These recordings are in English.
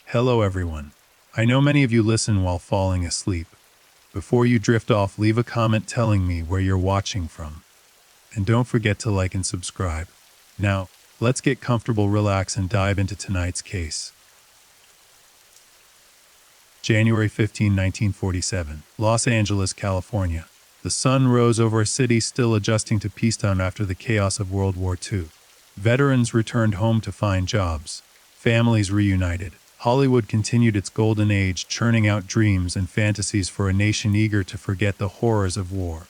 Hello, everyone. I know many of you listen while falling asleep. Before you drift off, leave a comment telling me where you're watching from. And don't forget to like and subscribe. Now, let's get comfortable, relax, and dive into tonight's case. January 15, 1947, Los Angeles, California. The sun rose over a city still adjusting to peacetime after the chaos of World War II. Veterans returned home to find jobs. Families reunited. Hollywood continued its golden age, churning out dreams and fantasies for a nation eager to forget the horrors of war.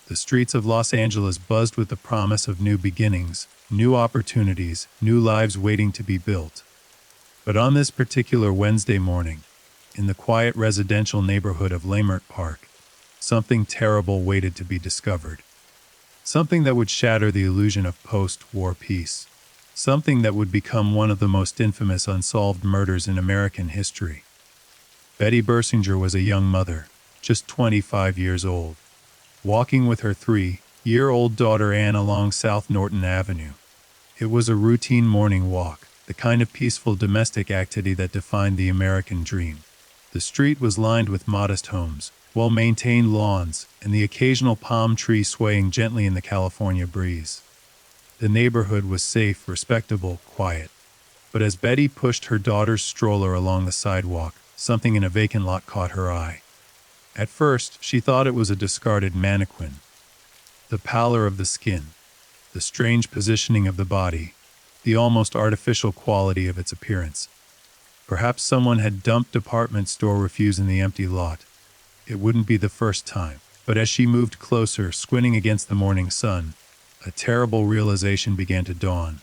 The streets of Los Angeles buzzed with the promise of new beginnings, new opportunities, new lives waiting to be built. But on this particular Wednesday morning, in the quiet residential neighborhood of Leimert Park, something terrible waited to be discovered. Something that would shatter the illusion of post-war peace. Something that would become one of the most infamous unsolved murders in American history. Betty Bersinger was a young mother, just 25 years old, walking with her 3-year-old daughter Anne along South Norton Avenue. It was a routine morning walk, the kind of peaceful domestic activity that defined the American dream. The street was lined with modest homes, well-maintained lawns, and the occasional palm tree swaying gently in the California breeze. The neighborhood was safe, respectable, quiet. But as Betty pushed her daughter's stroller along the sidewalk, something in a vacant lot caught her eye. At first, she thought it was a discarded mannequin. The pallor of the skin, the strange positioning of the body, the almost artificial quality of its appearance. Perhaps someone had dumped department store refuse in the empty lot. It wouldn't be the first time. But as she moved closer, squinting against the morning sun, a terrible realization began to dawn.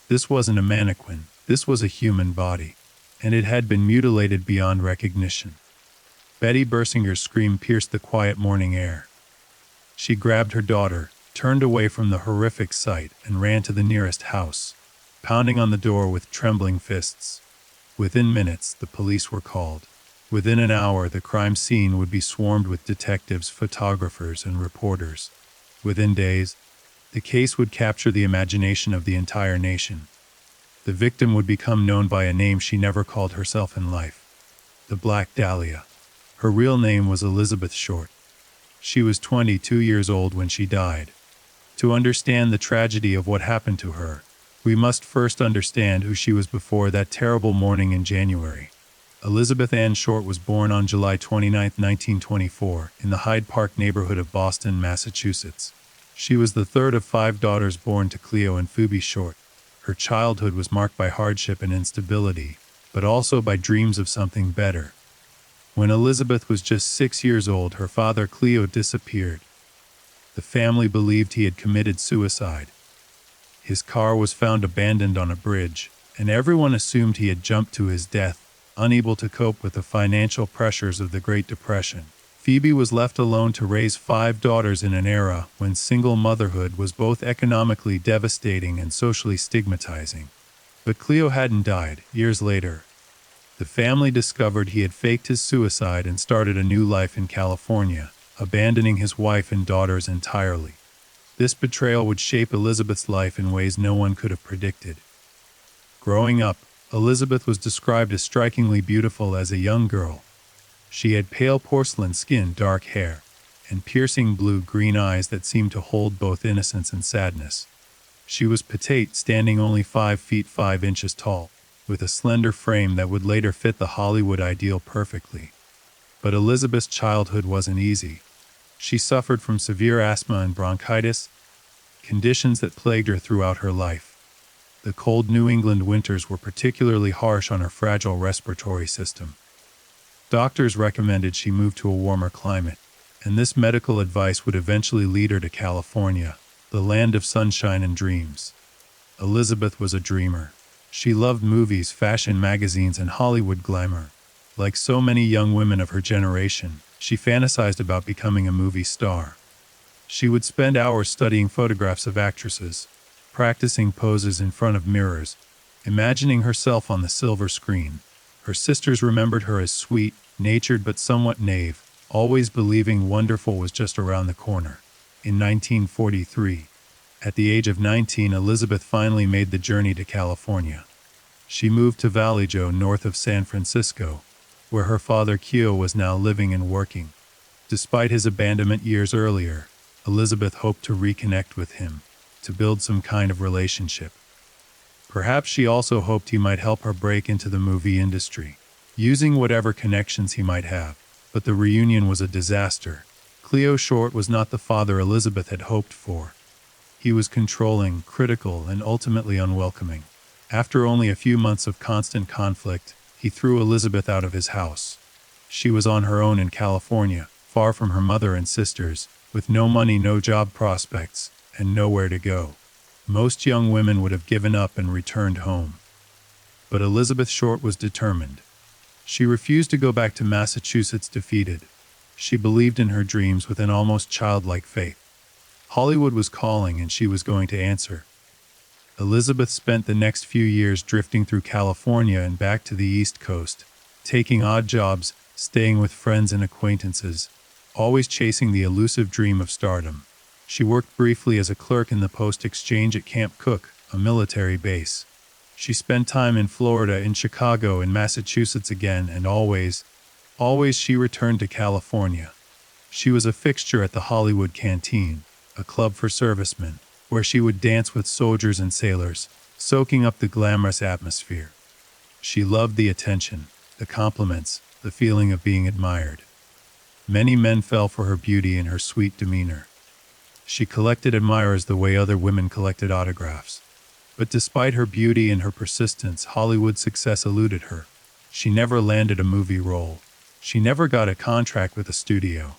This wasn't a mannequin. This was a human body, and it had been mutilated beyond recognition. Betty Bersinger's scream pierced the quiet morning air. She grabbed her daughter, turned away from the horrific sight, and ran to the nearest house, pounding on the door with trembling fists. Within minutes, the police were called. Within an hour, the crime scene would be swarmed with detectives, photographers, and reporters. Within days, the case would capture the imagination of the entire nation. The victim would become known by a name she never called herself in life: the Black Dahlia. Her real name was Elizabeth Short. She was 22 years old when she died. To understand the tragedy of what happened to her, we must first understand who she was before that terrible morning in January. Elizabeth Ann Short was born on July 29, 1924, in the Hyde Park neighborhood of Boston, Massachusetts. She was the third of 5 daughters born to Cleo and Phoebe Short. Her childhood was marked by hardship and instability, but also by dreams of something better. When Elizabeth was just 6 years old, her father Cleo disappeared. The family believed he had committed suicide. His car was found abandoned on a bridge, and everyone assumed he had jumped to his death, unable to cope with the financial pressures of the Great Depression. Phoebe was left alone to raise 5 daughters in an era when single motherhood was both economically devastating and socially stigmatizing. But Cleo hadn't died. Years later, the family discovered he had faked his suicide and started a new life in California, abandoning his wife and daughters entirely. This betrayal would shape Elizabeth's life in ways no one could have predicted. Growing up, Elizabeth was described as strikingly beautiful as a young girl. She had pale porcelain skin, dark hair, and piercing blue-green eyes that seemed to hold both innocence and sadness. She was petite, standing only 5 feet 5 inches tall, with a slender frame that would later fit the Hollywood ideal perfectly. But Elizabeth's childhood wasn't easy. She suffered from severe asthma and bronchitis, conditions that plagued her throughout her life. The cold New England winters were particularly harsh on her fragile respiratory system. Doctors recommended she move to a warmer climate, and this medical advice would eventually lead her to California, the land of sunshine and dreams. Elizabeth was a dreamer. She loved movies, fashion magazines, and Hollywood glamour. Like so many young women of her generation, she fantasized about becoming a movie star. She would spend hours studying photographs of actresses, practicing poses in front of mirrors, imagining herself on the silver screen. Her sisters remembered her as sweet, natured but somewhat naive, always believing wonderful was just around the corner. In 1943, at the age of 19, Elizabeth finally made the journey to California. She moved to Vallejo north of San Francisco, where her father Kyo was now living and working. Despite his abandonment years earlier, Elizabeth hoped to reconnect with him, to build some kind of relationship. Perhaps she also hoped he might help her break into the movie industry, using whatever connections he might have. But the reunion was a disaster. Cleo Short was not the father Elizabeth had hoped for. He was controlling, critical, and ultimately unwelcoming. After only a few months of constant conflict, he threw Elizabeth out of his house. She was on her own in California, far from her mother and sisters, with no money, no job prospects, and nowhere to go. Most young women would have given up and returned home. But Elizabeth Short was determined. She refused to go back to Massachusetts defeated. She believed in her dreams with an almost childlike faith. Hollywood was calling and she was going to answer. Elizabeth spent the next few years drifting through California and back to the East Coast, taking odd jobs, staying with friends and acquaintances, always chasing the elusive dream of stardom. She worked briefly as a clerk in the post exchange at Camp Cook, a military base. She spent time in Florida, in Chicago, in Massachusetts again, and always she returned to California. She was a fixture at the Hollywood Canteen, a club for servicemen, where she would dance with soldiers and sailors, soaking up the glamorous atmosphere. She loved the attention, the compliments, the feeling of being admired. Many men fell for her beauty and her sweet demeanor. She collected admirers the way other women collected autographs. But despite her beauty and her persistence, Hollywood success eluded her. She never landed a movie role. She never got a contract with a studio.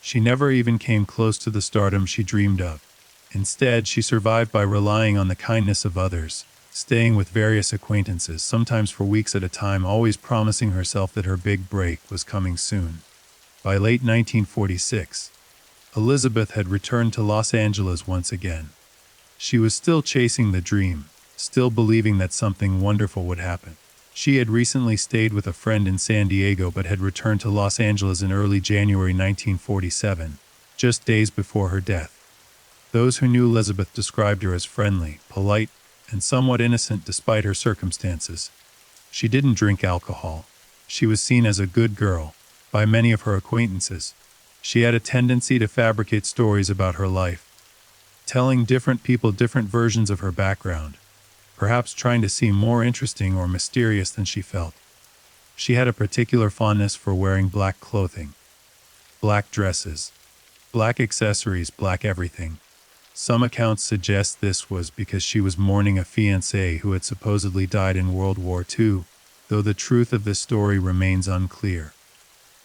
She never even came close to the stardom she dreamed of. Instead, she survived by relying on the kindness of others, staying with various acquaintances, sometimes for weeks at a time, always promising herself that her big break was coming soon. By late 1946, Elizabeth had returned to Los Angeles once again. She was still chasing the dream, still believing that something wonderful would happen. She had recently stayed with a friend in San Diego but had returned to Los Angeles in early January 1947, just days before her death. Those who knew Elizabeth described her as friendly, polite, and somewhat innocent despite her circumstances. She didn't drink alcohol. She was seen as a good girl by many of her acquaintances. She had a tendency to fabricate stories about her life, telling different people different versions of her background, perhaps trying to seem more interesting or mysterious than she felt. She had a particular fondness for wearing black clothing, black dresses, black accessories, black everything. Some accounts suggest this was because she was mourning a fiancé who had supposedly died in World War II, though the truth of this story remains unclear.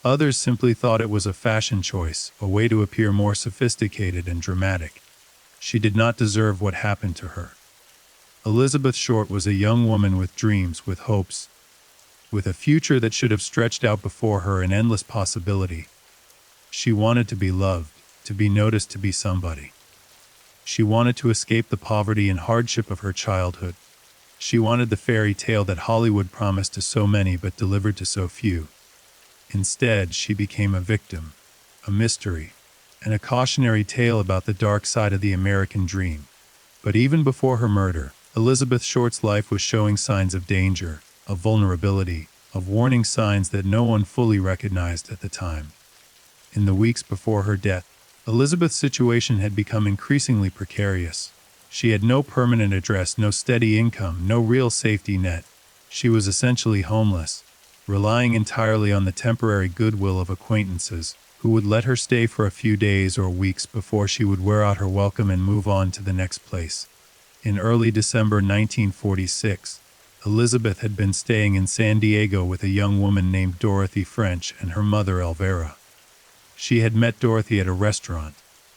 Others simply thought it was a fashion choice, a way to appear more sophisticated and dramatic. She did not deserve what happened to her. Elizabeth Short was a young woman with dreams, with hopes, with a future that should have stretched out before her an endless possibility. She wanted to be loved, to be noticed, to be somebody. She wanted to escape the poverty and hardship of her childhood. She wanted the fairy tale that Hollywood promised to so many but delivered to so few. Instead, she became a victim, a mystery, and a cautionary tale about the dark side of the American dream. But even before her murder, Elizabeth Short's life was showing signs of danger, of vulnerability, of warning signs that no one fully recognized at the time. In the weeks before her death, Elizabeth's situation had become increasingly precarious. She had no permanent address, no steady income, no real safety net. She was essentially homeless, relying entirely on the temporary goodwill of acquaintances who would let her stay for a few days or weeks before she would wear out her welcome and move on to the next place. In early December 1946, Elizabeth had been staying in San Diego with a young woman named Dorothy French and her mother Elvira. She had met Dorothy at a restaurant,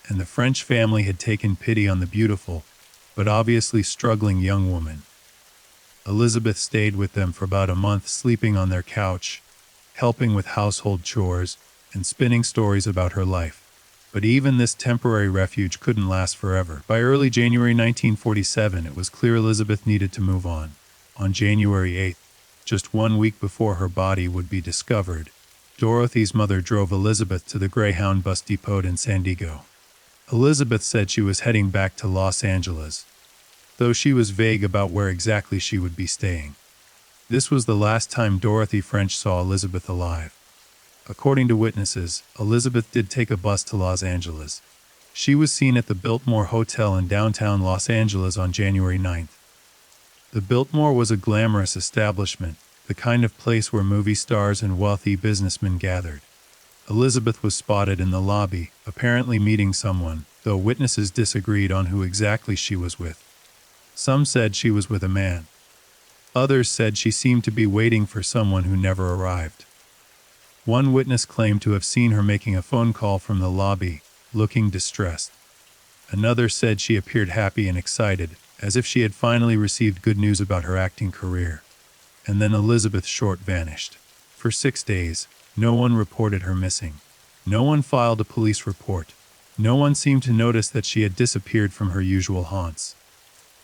and the French family had taken pity on the beautiful, but obviously struggling young woman. Elizabeth stayed with them for about a month, sleeping on their couch, helping with household chores, and spinning stories about her life. But even this temporary refuge couldn't last forever. By early January 1947, it was clear Elizabeth needed to move on. On January 8th, just 1 week before her body would be discovered, Dorothy's mother drove Elizabeth to the Greyhound bus depot in San Diego. Elizabeth said she was heading back to Los Angeles, though she was vague about where exactly she would be staying. This was the last time Dorothy French saw Elizabeth alive. According to witnesses, Elizabeth did take a bus to Los Angeles. She was seen at the Biltmore Hotel in downtown Los Angeles on January 9th. The Biltmore was a glamorous establishment, the kind of place where movie stars and wealthy businessmen gathered. Elizabeth was spotted in the lobby, apparently meeting someone, though witnesses disagreed on who exactly she was with. Some said she was with a man. Others said she seemed to be waiting for someone who never arrived. One witness claimed to have seen her making a phone call from the lobby, looking distressed. Another said she appeared happy and excited, as if she had finally received good news about her acting career. And then Elizabeth Short vanished. For 6 days, no one reported her missing. No one filed a police report. No one seemed to notice that she had disappeared from her usual haunts.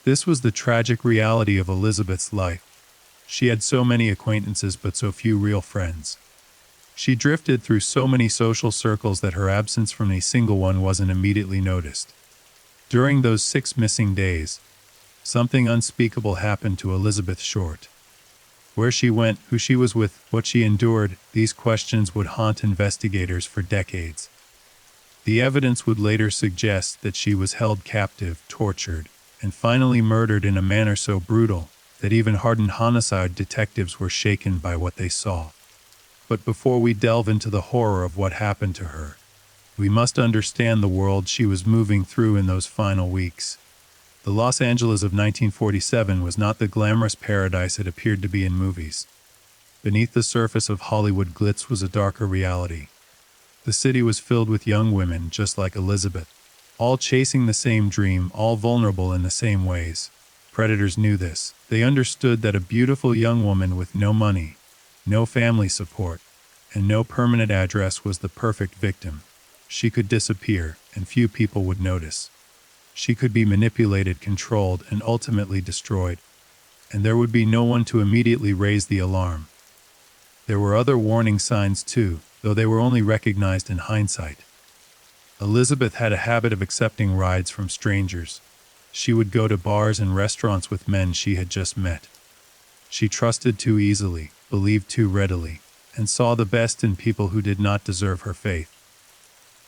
This was the tragic reality of Elizabeth's life. She had so many acquaintances but so few real friends. She drifted through so many social circles that her absence from a single one wasn't immediately noticed. During those 6 missing days, something unspeakable happened to Elizabeth Short. Where she went, who she was with, what she endured, these questions would haunt investigators for decades. The evidence would later suggest that she was held captive, tortured, and finally murdered in a manner so brutal that even hardened homicide detectives were shaken by what they saw. But before we delve into the horror of what happened to her, we must understand the world she was moving through in those final weeks. The Los Angeles of 1947 was not the glamorous paradise it appeared to be in movies. Beneath the surface of Hollywood glitz was a darker reality. The city was filled with young women just like Elizabeth, all chasing the same dream, all vulnerable in the same ways. Predators knew this. They understood that a beautiful young woman with no money, no family support, and no permanent address was the perfect victim. She could disappear, and few people would notice. She could be manipulated, controlled, and ultimately destroyed, and there would be no one to immediately raise the alarm. There were other warning signs too, though they were only recognized in hindsight. Elizabeth had a habit of accepting rides from strangers. She would go to bars and restaurants with men she had just met. She trusted too easily, believed too readily, and saw the best in people who did not deserve her faith.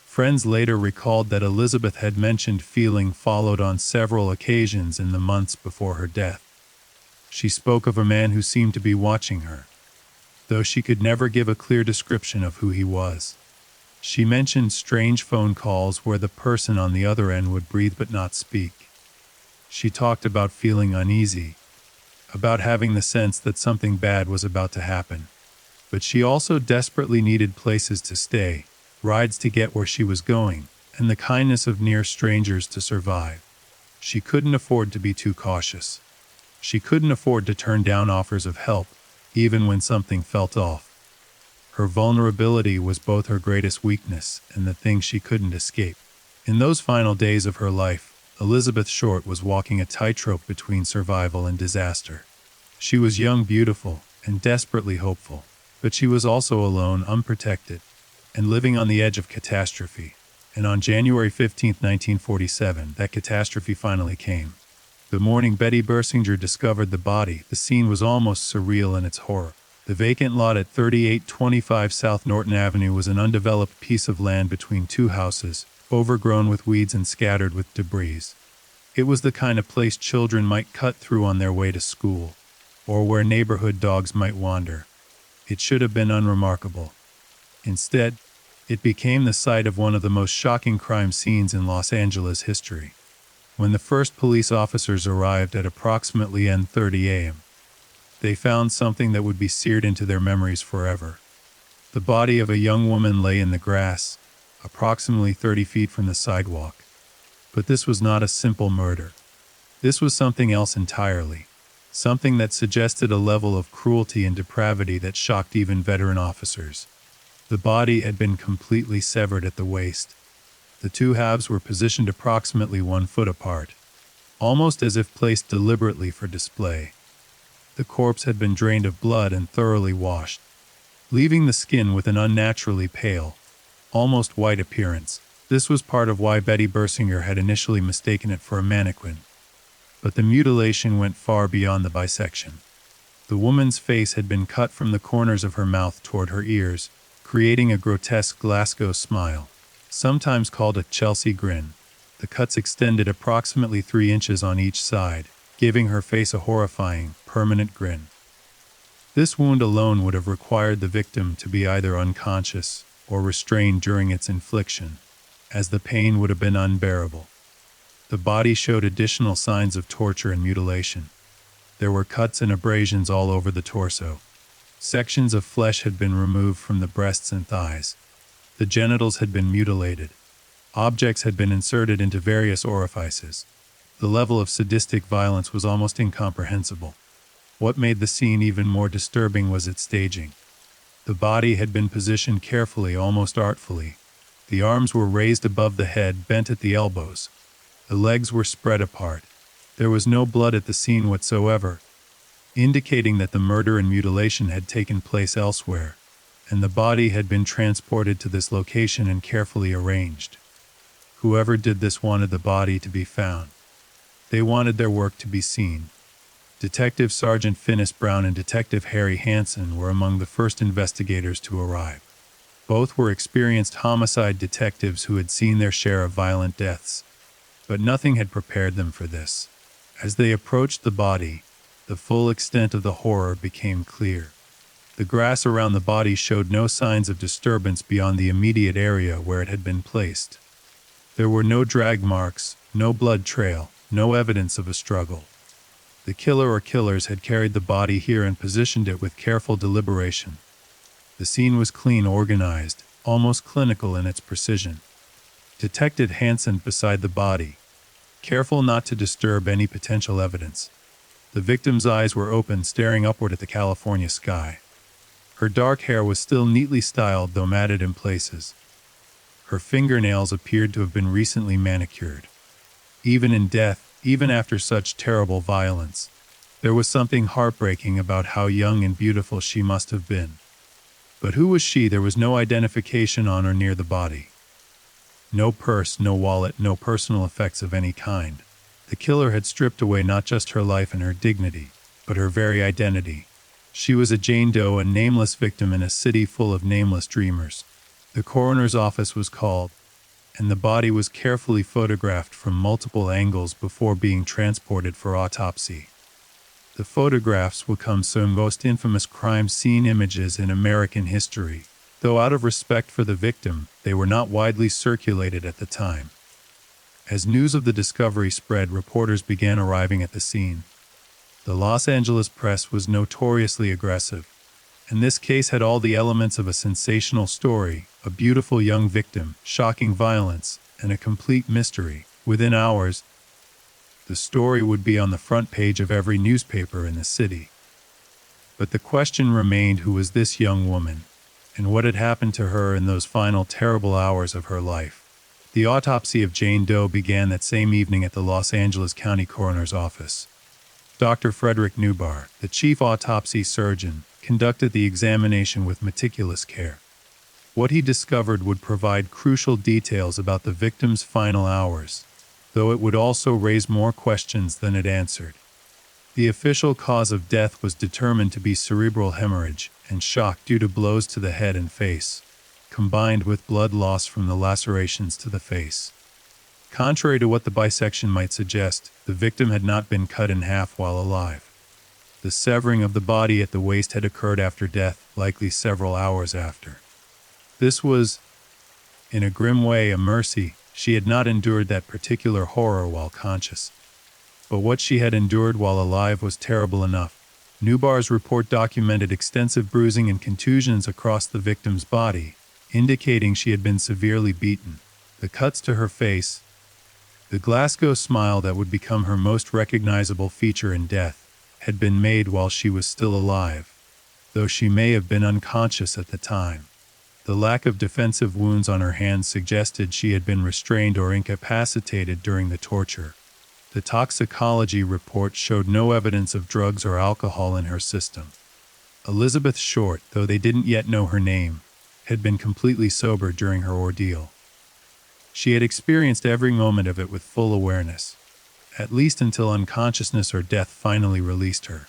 Friends later recalled that Elizabeth had mentioned feeling followed on several occasions in the months before her death. She spoke of a man who seemed to be watching her, though she could never give a clear description of who he was. She mentioned strange phone calls where the person on the other end would breathe but not speak. She talked about feeling uneasy, about having the sense that something bad was about to happen. But she also desperately needed places to stay, rides to get where she was going, and the kindness of near strangers to survive. She couldn't afford to be too cautious. She couldn't afford to turn down offers of help, even when something felt off. Her vulnerability was both her greatest weakness and the thing she couldn't escape. In those final days of her life, Elizabeth Short was walking a tightrope between survival and disaster. She was young, beautiful, and desperately hopeful, but she was also alone, unprotected, and living on the edge of catastrophe. And on January 15, 1947, that catastrophe finally came. The morning Betty Bersinger discovered the body, the scene was almost surreal in its horror. The vacant lot at 3825 South Norton Avenue was an undeveloped piece of land between 2 houses, overgrown with weeds and scattered with debris. It was the kind of place children might cut through on their way to school, or where neighborhood dogs might wander. It should have been unremarkable. Instead, it became the site of one of the most shocking crime scenes in Los Angeles history. When the first police officers arrived at approximately 10:30 a.m., they found something that would be seared into their memories forever. The body of a young woman lay in the grass, approximately 30 feet from the sidewalk. But this was not a simple murder. This was something else entirely. Something that suggested a level of cruelty and depravity that shocked even veteran officers. The body had been completely severed at the waist. The 2 halves were positioned approximately 1 foot apart, almost as if placed deliberately for display. The corpse had been drained of blood and thoroughly washed, leaving the skin with an unnaturally pale, almost white appearance. This was part of why Betty Bersinger had initially mistaken it for a mannequin. But the mutilation went far beyond the bisection. The woman's face had been cut from the corners of her mouth toward her ears, creating a grotesque Glasgow smile, sometimes called a Chelsea grin. The cuts extended approximately 3 inches on each side, giving her face a horrifying, permanent grin. This wound alone would have required the victim to be either unconscious or restrained during its infliction, as the pain would have been unbearable. The body showed additional signs of torture and mutilation. There were cuts and abrasions all over the torso. Sections of flesh had been removed from the breasts and thighs. The genitals had been mutilated. Objects had been inserted into various orifices. The level of sadistic violence was almost incomprehensible. What made the scene even more disturbing was its staging. The body had been positioned carefully, almost artfully. The arms were raised above the head, bent at the elbows. The legs were spread apart. There was no blood at the scene whatsoever, indicating that the murder and mutilation had taken place elsewhere, and the body had been transported to this location and carefully arranged. Whoever did this wanted the body to be found. They wanted their work to be seen. Detective Sergeant Finis Brown and Detective Harry Hansen were among the first investigators to arrive. Both were experienced homicide detectives who had seen their share of violent deaths, but nothing had prepared them for this. As they approached the body, the full extent of the horror became clear. The grass around the body showed no signs of disturbance beyond the immediate area where it had been placed. There were no drag marks, no blood trail, no evidence of a struggle. The killer or killers had carried the body here and positioned it with careful deliberation. The scene was clean, organized, almost clinical in its precision. Detective Hansen beside the body, careful not to disturb any potential evidence. The victim's eyes were open, staring upward at the California sky. Her dark hair was still neatly styled, though matted in places. Her fingernails appeared to have been recently manicured. Even in death, even after such terrible violence, there was something heartbreaking about how young and beautiful she must have been. But who was she? There was no identification on or near the body. No purse, no wallet, no personal effects of any kind. The killer had stripped away not just her life and her dignity, but her very identity. She was a Jane Doe, a nameless victim in a city full of nameless dreamers. The coroner's office was called, and the body was carefully photographed from multiple angles before being transported for autopsy. The photographs become some most infamous crime scene images in American history, though out of respect for the victim, they were not widely circulated at the time. As news of the discovery spread, reporters began arriving at the scene. The Los Angeles press was notoriously aggressive, and this case had all the elements of a sensational story: a beautiful young victim, shocking violence, and a complete mystery. Within hours, the story would be on the front page of every newspaper in the city. But the question remained: who was this young woman, and what had happened to her in those final terrible hours of her life? The autopsy of Jane Doe began that same evening at the Los Angeles County Coroner's Office. Dr. Frederick Newbar, the chief autopsy surgeon, conducted the examination with meticulous care. What he discovered would provide crucial details about the victim's final hours, though it would also raise more questions than it answered. The official cause of death was determined to be cerebral hemorrhage and shock due to blows to the head and face, combined with blood loss from the lacerations to the face. Contrary to what the bisection might suggest, the victim had not been cut in half while alive. The severing of the body at the waist had occurred after death, likely several hours after. This was, in a grim way, a mercy. She had not endured that particular horror while conscious. But what she had endured while alive was terrible enough. Newbar's report documented extensive bruising and contusions across the victim's body, indicating she had been severely beaten. The cuts to her face, the Glasgow smile that would become her most recognizable feature in death, had been made while she was still alive, though she may have been unconscious at the time. The lack of defensive wounds on her hands suggested she had been restrained or incapacitated during the torture. The toxicology report showed no evidence of drugs or alcohol in her system. Elizabeth Short, though they didn't yet know her name, had been completely sober during her ordeal. She had experienced every moment of it with full awareness, at least until unconsciousness or death finally released her.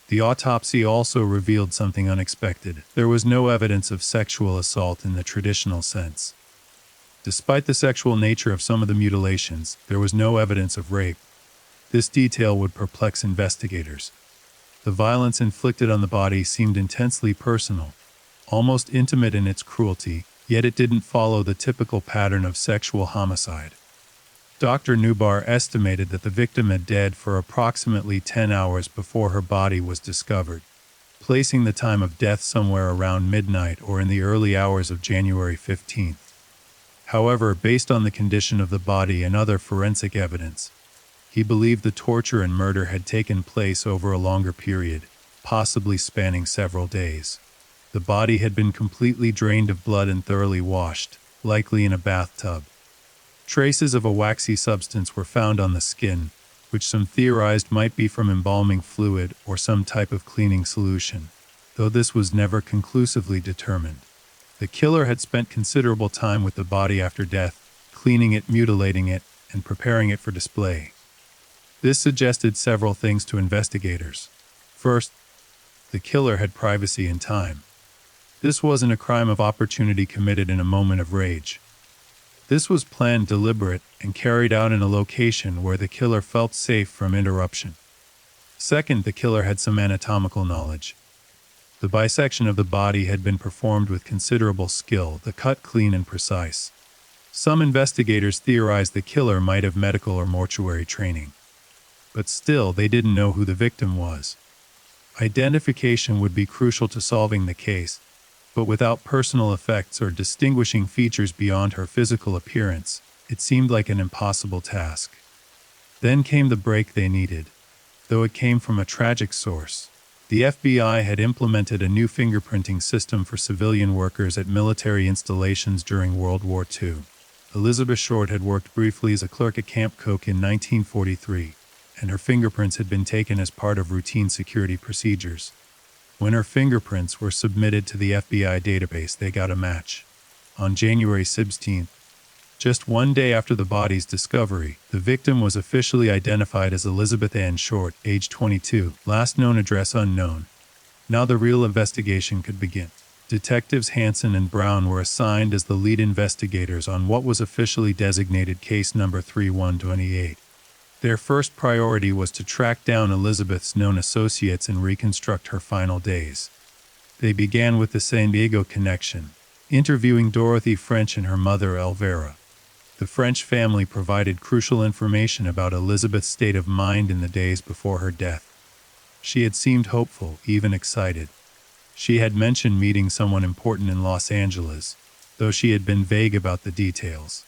The autopsy also revealed something unexpected. There was no evidence of sexual assault in the traditional sense. Despite the sexual nature of some of the mutilations, there was no evidence of rape. This detail would perplex investigators. The violence inflicted on the body seemed intensely personal, almost intimate in its cruelty, yet it didn't follow the typical pattern of sexual homicide. Dr. Nubar estimated that the victim had died for approximately 10 hours before her body was discovered, placing the time of death somewhere around midnight or in the early hours of January 15th. However, based on the condition of the body and other forensic evidence, he believed the torture and murder had taken place over a longer period, possibly spanning several days. The body had been completely drained of blood and thoroughly washed, likely in a bathtub. Traces of a waxy substance were found on the skin, which some theorized might be from embalming fluid or some type of cleaning solution, though this was never conclusively determined. The killer had spent considerable time with the body after death, cleaning it, mutilating it, and preparing it for display. This suggested several things to investigators. First, the killer had privacy and time. This wasn't a crime of opportunity committed in a moment of rage. This was planned, deliberate, and carried out in a location where the killer felt safe from interruption. Second, the killer had some anatomical knowledge. The bisection of the body had been performed with considerable skill, the cut clean and precise. Some investigators theorized the killer might have medical or mortuary training. But still, they didn't know who the victim was. Identification would be crucial to solving the case, but without personal effects or distinguishing features beyond her physical appearance, it seemed like an impossible task. Then came the break they needed, though it came from a tragic source. The FBI had implemented a new fingerprinting system for civilian workers at military installations during World War II. Elizabeth Short had worked briefly as a clerk at Camp Coke in 1943, and her fingerprints had been taken as part of routine security procedures. When her fingerprints were submitted to the FBI database, they got a match. On January 16th, just one day after the body's discovery, the victim was officially identified as Elizabeth Ann Short, age 22, last known address unknown. Now the real investigation could begin. Detectives Hansen and Brown were assigned as the lead investigators on what was officially designated case number 3128. Their first priority was to track down Elizabeth's known associates and reconstruct her final days. They began with the San Diego connection, interviewing Dorothy French and her mother Elvira. The French family provided crucial information about Elizabeth's state of mind in the days before her death. She had seemed hopeful, even excited. She had mentioned meeting someone important in Los Angeles, though she had been vague about the details.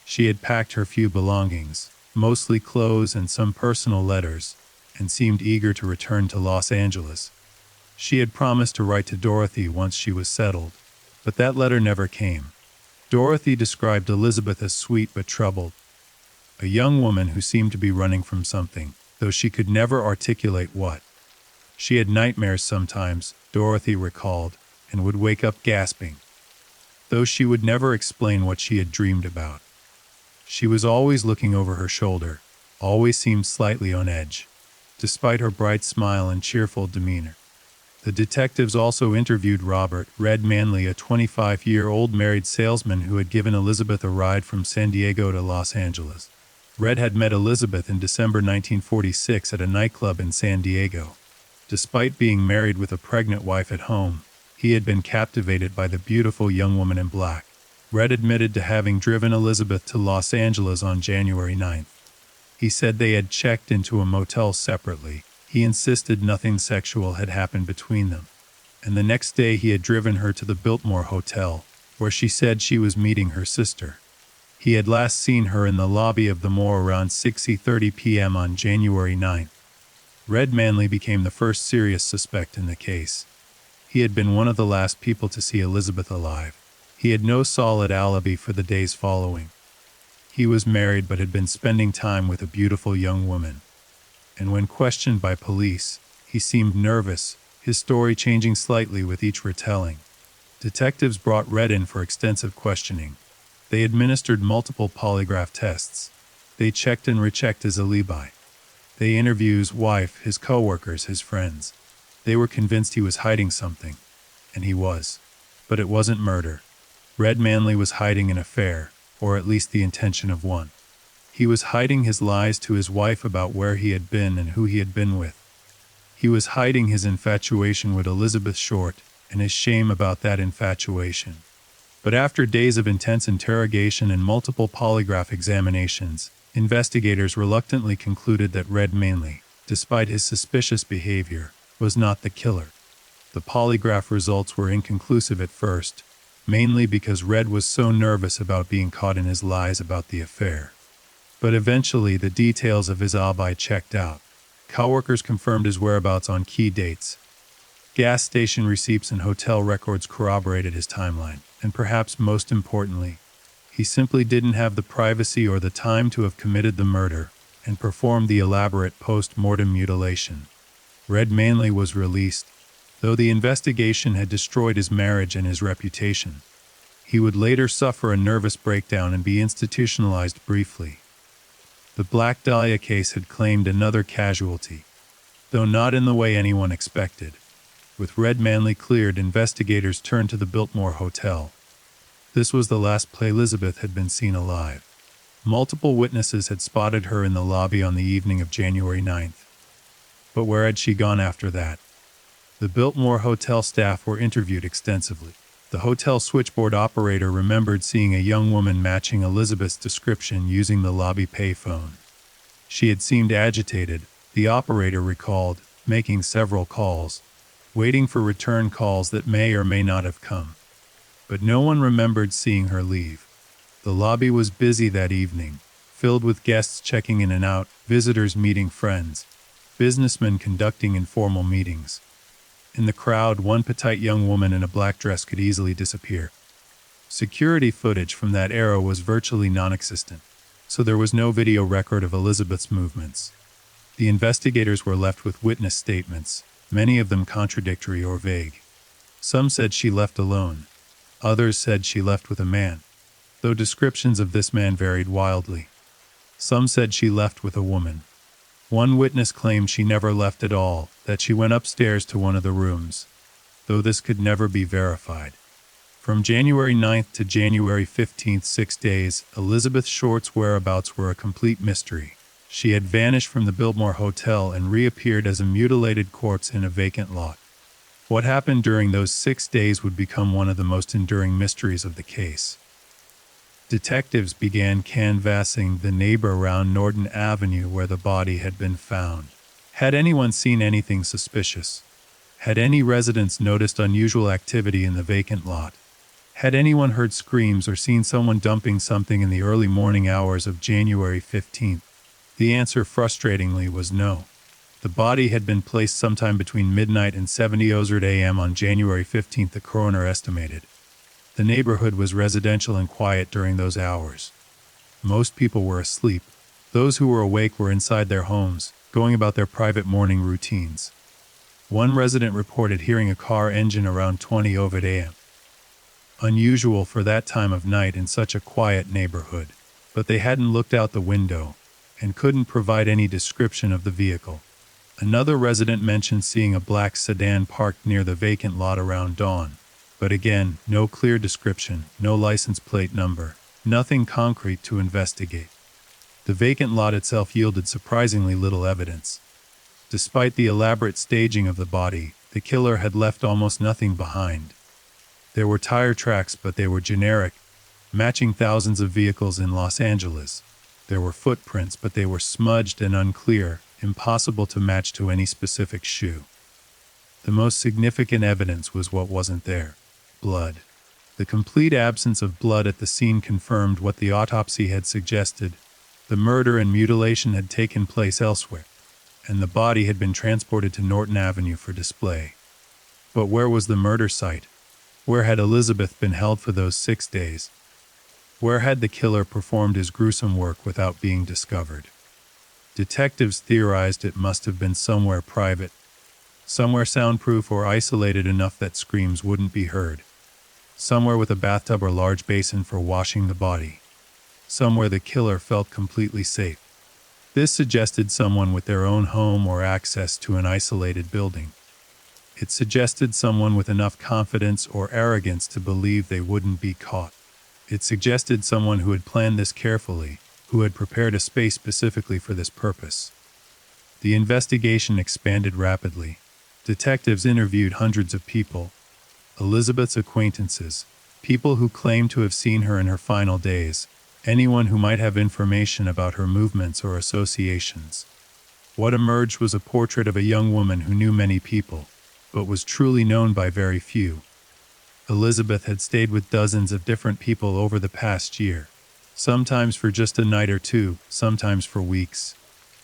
She had packed her few belongings, mostly clothes and some personal letters, and seemed eager to return to Los Angeles. She had promised to write to Dorothy once she was settled, but that letter never came. Dorothy described Elizabeth as sweet but troubled, a young woman who seemed to be running from something, though she could never articulate what. She had nightmares sometimes, Dorothy recalled, and would wake up gasping, though she would never explain what she had dreamed about. She was always looking over her shoulder, always seemed slightly on edge, despite her bright smile and cheerful demeanor. The detectives also interviewed Robert Red Manley, a 25-year-old married salesman who had given Elizabeth a ride from San Diego to Los Angeles. Red had met Elizabeth in December 1946 at a nightclub in San Diego. Despite being married with a pregnant wife at home, he had been captivated by the beautiful young woman in black. Red admitted to having driven Elizabeth to Los Angeles on January 9th. He said they had checked into a motel separately. He insisted nothing sexual had happened between them. And the next day he had driven her to the Biltmore Hotel, where she said she was meeting her sister. He had last seen her in the lobby of the Moore around 6:30 p.m. on January 9th. Red Manley became the first serious suspect in the case. He had been one of the last people to see Elizabeth alive. He had no solid alibi for the days following. He was married but had been spending time with a beautiful young woman. And when questioned by police, he seemed nervous, his story changing slightly with each retelling. Detectives brought Red in for extensive questioning. They administered multiple polygraph tests. They checked and rechecked his alibi. They interviewed his wife, his co-workers, his friends. They were convinced he was hiding something, and he was. But it wasn't murder. Red Manley was hiding an affair, or at least the intention of one. He was hiding his lies to his wife about where he had been and who he had been with. He was hiding his infatuation with Elizabeth Short and his shame about that infatuation. But after days of intense interrogation and multiple polygraph examinations, investigators reluctantly concluded that Red Manley, despite his suspicious behavior, was not the killer. The polygraph results were inconclusive at first, mainly because Red was so nervous about being caught in his lies about the affair. But eventually the details of his alibi checked out. Coworkers confirmed his whereabouts on key dates. Gas station receipts and hotel records corroborated his timeline, and perhaps most importantly, he simply didn't have the privacy or the time to have committed the murder and performed the elaborate post-mortem mutilation. Red Manley was released, though the investigation had destroyed his marriage and his reputation. He would later suffer a nervous breakdown and be institutionalized briefly. The Black Dahlia case had claimed another casualty, though not in the way anyone expected. With Red Manley cleared, investigators turned to the Biltmore Hotel. This was the last place Elizabeth had been seen alive. Multiple witnesses had spotted her in the lobby on the evening of January 9th. But where had she gone after that? The Biltmore Hotel staff were interviewed extensively. The hotel switchboard operator remembered seeing a young woman matching Elizabeth's description using the lobby payphone. She had seemed agitated, the operator recalled, making several calls, waiting for return calls that may or may not have come. But no one remembered seeing her leave. The lobby was busy that evening, filled with guests checking in and out, visitors meeting friends, businessmen conducting informal meetings. In the crowd, one petite young woman in a black dress could easily disappear. Security footage from that era was virtually non-existent, so there was no video record of Elizabeth's movements. The investigators were left with witness statements, many of them contradictory or vague. Some said she left alone. Others said she left with a man, though descriptions of this man varied wildly. Some said she left with a woman. One witness claimed she never left at all, that she went upstairs to one of the rooms, though this could never be verified. From January 9th to January 15th, 6 days, Elizabeth Short's whereabouts were a complete mystery. She had vanished from the Biltmore Hotel and reappeared as a mutilated corpse in a vacant lot. What happened during those 6 days would become one of the most enduring mysteries of the case. Detectives began canvassing the neighborhood around Norton Avenue where the body had been found. Had anyone seen anything suspicious? Had any residents noticed unusual activity in the vacant lot? Had anyone heard screams or seen someone dumping something in the early morning hours of January 15th? The answer, frustratingly, was no. The body had been placed sometime between midnight and 7:00 a.m. on January 15th, the coroner estimated. The neighborhood was residential and quiet during those hours. Most people were asleep. Those who were awake were inside their homes, going about their private morning routines. One resident reported hearing a car engine around 20:00 a.m. Unusual for that time of night in such a quiet neighborhood, but they hadn't looked out the window and couldn't provide any description of the vehicle. Another resident mentioned seeing a black sedan parked near the vacant lot around dawn. But again, no clear description, no license plate number, nothing concrete to investigate. The vacant lot itself yielded surprisingly little evidence. Despite the elaborate staging of the body, the killer had left almost nothing behind. There were tire tracks, but they were generic, matching thousands of vehicles in Los Angeles. There were footprints, but they were smudged and unclear, impossible to match to any specific shoe. The most significant evidence was what wasn't there: blood. The complete absence of blood at the scene confirmed what the autopsy had suggested. The murder and mutilation had taken place elsewhere, and the body had been transported to Norton Avenue for display. But where was the murder site? Where had Elizabeth been held for those 6 days? Where had the killer performed his gruesome work without being discovered? Detectives theorized it must have been somewhere private, somewhere soundproof or isolated enough that screams wouldn't be heard, somewhere with a bathtub or large basin for washing the body, somewhere the killer felt completely safe. This suggested someone with their own home or access to an isolated building. It suggested someone with enough confidence or arrogance to believe they wouldn't be caught. It suggested someone who had planned this carefully, who had prepared a space specifically for this purpose. The investigation expanded rapidly. Detectives interviewed hundreds of people. Elizabeth's acquaintances, people who claimed to have seen her in her final days, anyone who might have information about her movements or associations. What emerged was a portrait of a young woman who knew many people, but was truly known by very few. Elizabeth had stayed with dozens of different people over the past year, sometimes for just a night or two, sometimes for weeks.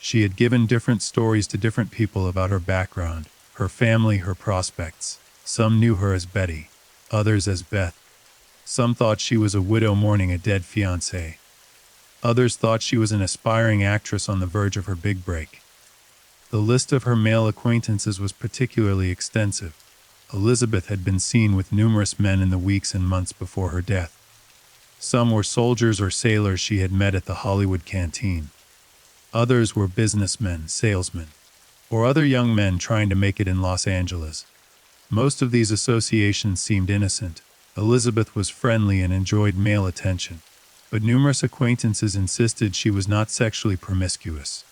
She had given different stories to different people about her background, her family, her prospects. Some knew her as Betty, others as Beth. Some thought she was a widow mourning a dead fiancé. Others thought she was an aspiring actress on the verge of her big break. The list of her male acquaintances was particularly extensive. Elizabeth had been seen with numerous men in the weeks and months before her death. Some were soldiers or sailors she had met at the Hollywood canteen. Others were businessmen, salesmen, or other young men trying to make it in Los Angeles. Most of these associations seemed innocent. Elizabeth was friendly and enjoyed male attention, but numerous acquaintances insisted she was not sexually promiscuous.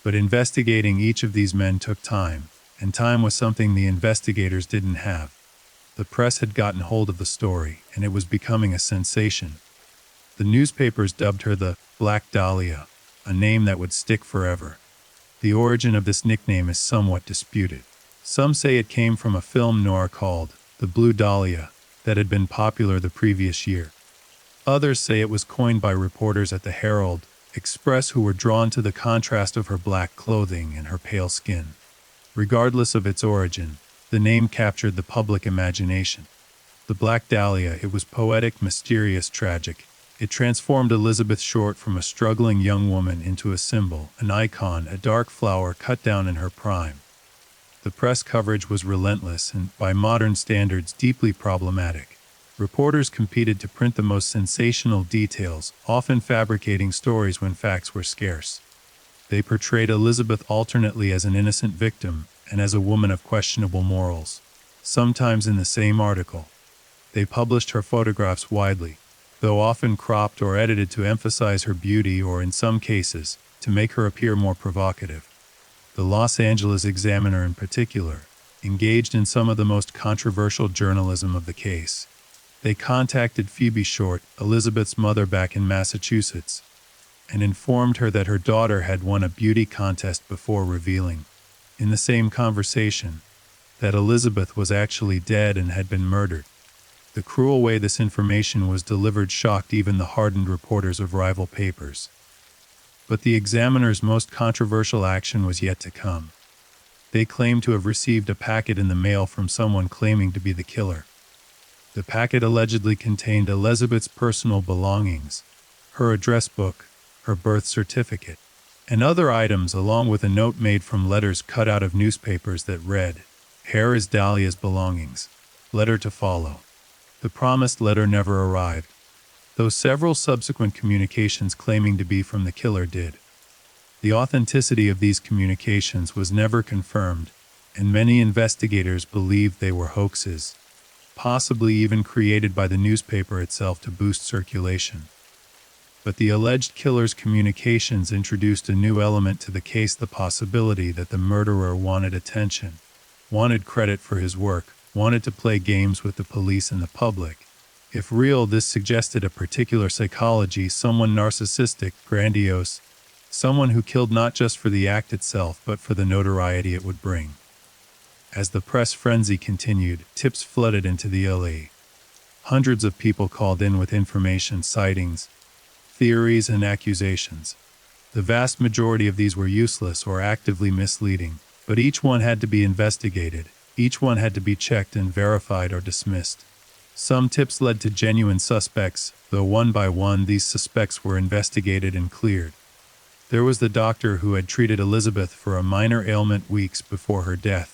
But investigating each of these men took time, and time was something the investigators didn't have. The press had gotten hold of the story, and it was becoming a sensation. The newspapers dubbed her the Black Dahlia, a name that would stick forever. The origin of this nickname is somewhat disputed. Some say it came from a film noir called The Blue Dahlia that had been popular the previous year. Others say it was coined by reporters at the Herald Express who were drawn to the contrast of her black clothing and her pale skin. Regardless of its origin, the name captured the public imagination. The Black Dahlia, it was poetic, mysterious, tragic. It transformed Elizabeth Short from a struggling young woman into a symbol, an icon, a dark flower cut down in her prime. The press coverage was relentless and, by modern standards, deeply problematic. Reporters competed to print the most sensational details, often fabricating stories when facts were scarce. They portrayed Elizabeth alternately as an innocent victim and as a woman of questionable morals. Sometimes in the same article, they published her photographs widely, though often cropped or edited to emphasize her beauty or, in some cases, to make her appear more provocative. The Los Angeles Examiner, in particular, engaged in some of the most controversial journalism of the case. They contacted Phoebe Short, Elizabeth's mother back in Massachusetts, and informed her that her daughter had won a beauty contest before revealing, in the same conversation, that Elizabeth was actually dead and had been murdered. The cruel way this information was delivered shocked even the hardened reporters of rival papers. But the Examiner's most controversial action was yet to come. They claimed to have received a packet in the mail from someone claiming to be the killer. The packet allegedly contained Elizabeth's personal belongings, her address book, her birth certificate, and other items, along with a note made from letters cut out of newspapers that read, "Here is Dahlia's belongings. Letter to follow." The promised letter never arrived, though several subsequent communications claiming to be from the killer did. The authenticity of these communications was never confirmed, and many investigators believed they were hoaxes, possibly even created by the newspaper itself to boost circulation. But the alleged killer's communications introduced a new element to the case: the possibility that the murderer wanted attention, wanted credit for his work, wanted to play games with the police and the public. If real, this suggested a particular psychology, someone narcissistic, grandiose, someone who killed not just for the act itself but for the notoriety it would bring. As the press frenzy continued, tips flooded into the LA. Hundreds of people called in with information, sightings, theories, and accusations. The vast majority of these were useless or actively misleading, but each one had to be investigated. Each one had to be checked and verified or dismissed. Some tips led to genuine suspects, though one by one these suspects were investigated and cleared. There was the doctor who had treated Elizabeth for a minor ailment weeks before her death,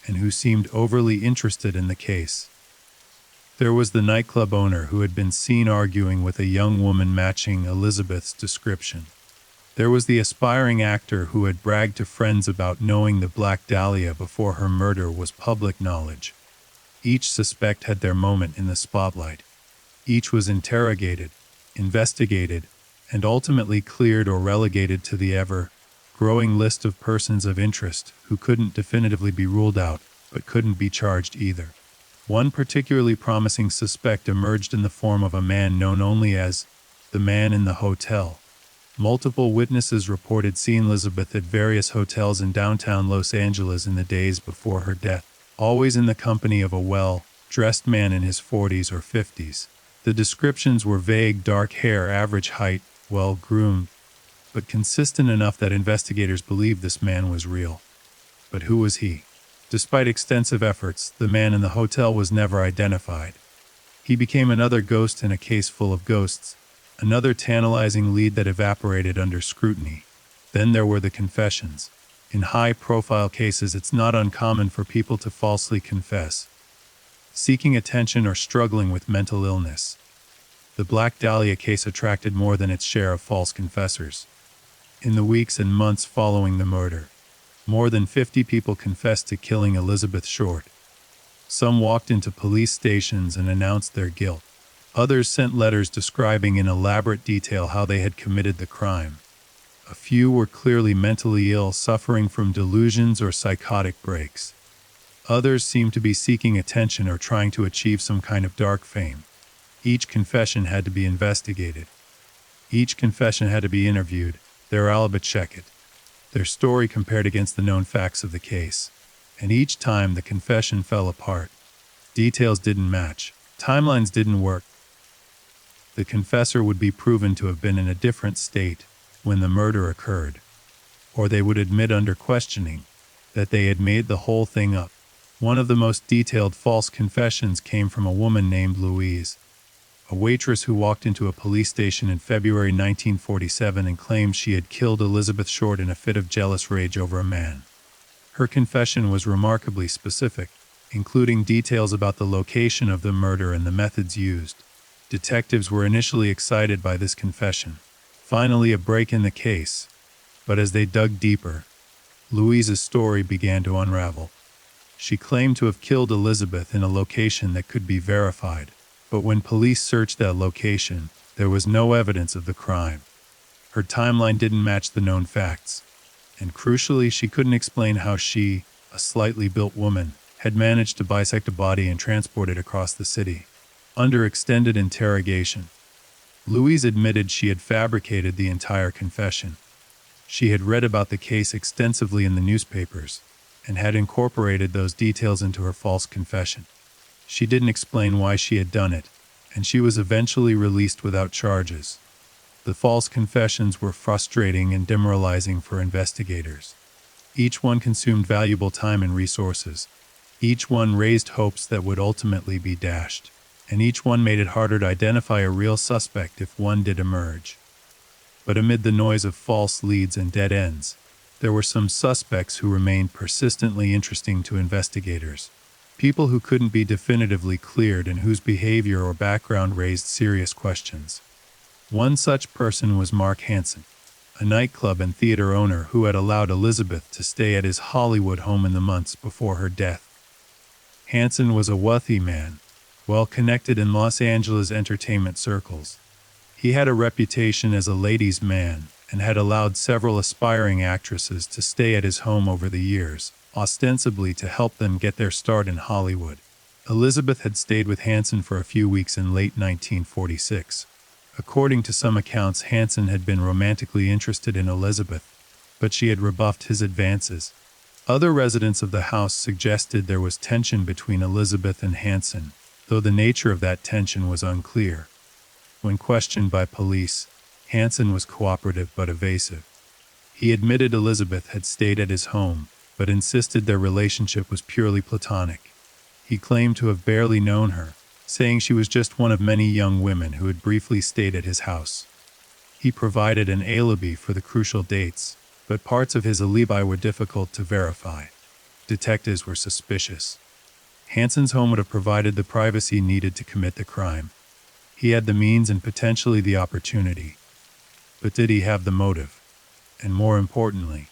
and who seemed overly interested in the case. There was the nightclub owner who had been seen arguing with a young woman matching Elizabeth's description. There was the aspiring actor who had bragged to friends about knowing the Black Dahlia before her murder was public knowledge. Each suspect had their moment in the spotlight. Each was interrogated, investigated, and ultimately cleared or relegated to the ever-growing list of persons of interest who couldn't definitively be ruled out, but couldn't be charged either. One particularly promising suspect emerged in the form of a man known only as the man in the hotel. Multiple witnesses reported seeing Elizabeth at various hotels in downtown Los Angeles in the days before her death, always in the company of a well-dressed man in his 40s or 50s. The descriptions were vague: dark hair, average height, well-groomed, but consistent enough that investigators believed this man was real. But who was he? Despite extensive efforts, the man in the hotel was never identified. He became another ghost in a case full of ghosts, another tantalizing lead that evaporated under scrutiny. Then there were the confessions. In high-profile cases, it's not uncommon for people to falsely confess, seeking attention or struggling with mental illness. The Black Dahlia case attracted more than its share of false confessors. In the weeks and months following the murder, more than 50 people confessed to killing Elizabeth Short. Some walked into police stations and announced their guilt. Others sent letters describing in elaborate detail how they had committed the crime. A few were clearly mentally ill, suffering from delusions or psychotic breaks. Others seemed to be seeking attention or trying to achieve some kind of dark fame. Each confession had to be investigated. Each confession had to be interviewed, their alibi checked, their story compared against the known facts of the case. And each time the confession fell apart. Details didn't match. Timelines didn't work. The confessor would be proven to have been in a different state when the murder occurred. Or they would admit under questioning that they had made the whole thing up. One of the most detailed false confessions came from a woman named Louise, a waitress who walked into a police station in February 1947 and claimed she had killed Elizabeth Short in a fit of jealous rage over a man. Her confession was remarkably specific, including details about the location of the murder and the methods used. Detectives were initially excited by this confession. Finally, a break in the case. But as they dug deeper, Louise's story began to unravel. She claimed to have killed Elizabeth in a location that could be verified, but when police searched that location, there was no evidence of the crime. Her timeline didn't match the known facts, and crucially, she couldn't explain how she, a slightly built woman, had managed to bisect a body and transport it across the city. Under extended interrogation, Louise admitted she had fabricated the entire confession. She had read about the case extensively in the newspapers and had incorporated those details into her false confession. She didn't explain why she had done it, and she was eventually released without charges. The false confessions were frustrating and demoralizing for investigators. Each one consumed valuable time and resources. Each one raised hopes that would ultimately be dashed. And each one made it harder to identify a real suspect if one did emerge. But amid the noise of false leads and dead ends, there were some suspects who remained persistently interesting to investigators. People who couldn't be definitively cleared and whose behavior or background raised serious questions. One such person was Mark Hansen, a nightclub and theater owner who had allowed Elizabeth to stay at his Hollywood home in the months before her death. Hansen was a wealthy man, well-connected in Los Angeles entertainment circles. He had a reputation as a ladies' man and had allowed several aspiring actresses to stay at his home over the years, ostensibly to help them get their start in Hollywood. Elizabeth had stayed with Hansen for a few weeks in late 1946. According to some accounts, Hansen had been romantically interested in Elizabeth, but she had rebuffed his advances. Other residents of the house suggested there was tension between Elizabeth and Hansen, though the nature of that tension was unclear. When questioned by police, Hansen was cooperative but evasive. He admitted Elizabeth had stayed at his home, but insisted their relationship was purely platonic. He claimed to have barely known her, saying she was just one of many young women who had briefly stayed at his house. He provided an alibi for the crucial dates, but parts of his alibi were difficult to verify. Detectives were suspicious. Hansen's home would have provided the privacy needed to commit the crime. He had the means and potentially the opportunity. But did he have the motive? And more importantly,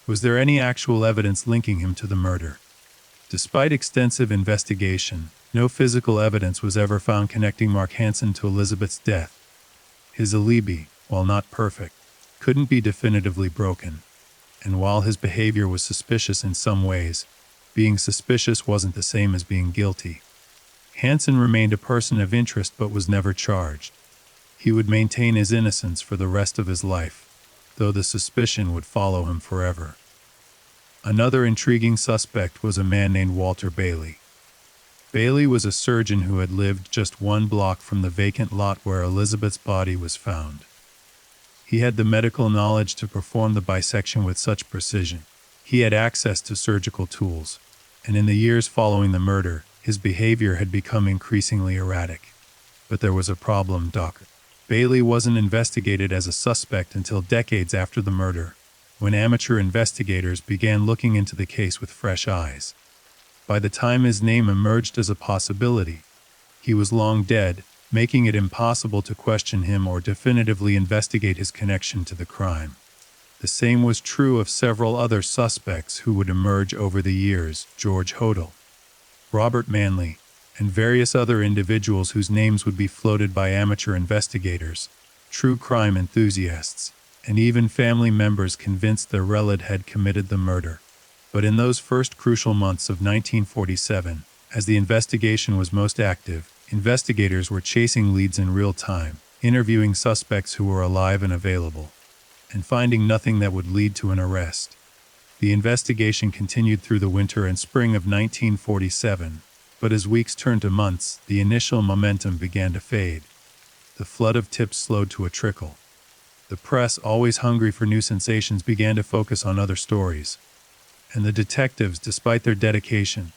was there any actual evidence linking him to the murder? Despite extensive investigation, no physical evidence was ever found connecting Mark Hansen to Elizabeth's death. His alibi, while not perfect, couldn't be definitively broken. And while his behavior was suspicious in some ways, being suspicious wasn't the same as being guilty. Hansen remained a person of interest but was never charged. He would maintain his innocence for the rest of his life, though the suspicion would follow him forever. Another intriguing suspect was a man named Walter Bailey. Bailey was a surgeon who had lived just one block from the vacant lot where Elizabeth's body was found. He had the medical knowledge to perform the bisection with such precision. He had access to surgical tools, and in the years following the murder, his behavior had become increasingly erratic. But there was a problem, Doc. Bailey wasn't investigated as a suspect until decades after the murder, when amateur investigators began looking into the case with fresh eyes. By the time his name emerged as a possibility, he was long dead, making it impossible to question him or definitively investigate his connection to the crime. The same was true of several other suspects who would emerge over the years: George Hodel, Robert Manley, and various other individuals whose names would be floated by amateur investigators, true crime enthusiasts, and even family members convinced their relative had committed the murder. But in those first crucial months of 1947, as the investigation was most active, investigators were chasing leads in real time, interviewing suspects who were alive and available, and finding nothing that would lead to an arrest. The investigation continued through the winter and spring of 1947, but as weeks turned to months, the initial momentum began to fade. The flood of tips slowed to a trickle. The press, always hungry for new sensations, began to focus on other stories, and the detectives, despite their dedication,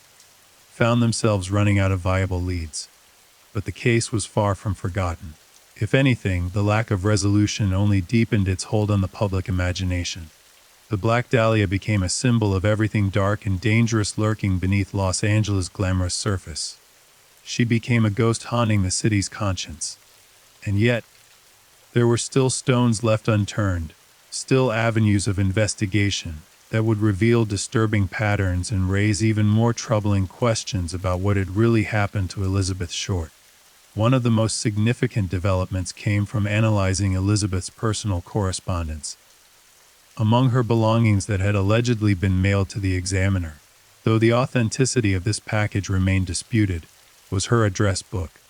found themselves running out of viable leads. But the case was far from forgotten. If anything, the lack of resolution only deepened its hold on the public imagination. The Black Dahlia became a symbol of everything dark and dangerous lurking beneath Los Angeles' glamorous surface. She became a ghost haunting the city's conscience. And yet, there were still stones left unturned, still avenues of investigation that would reveal disturbing patterns and raise even more troubling questions about what had really happened to Elizabeth Short. One of the most significant developments came from analyzing Elizabeth's personal correspondence. Among her belongings that had allegedly been mailed to the Examiner, though the authenticity of this package remained disputed, was her address book.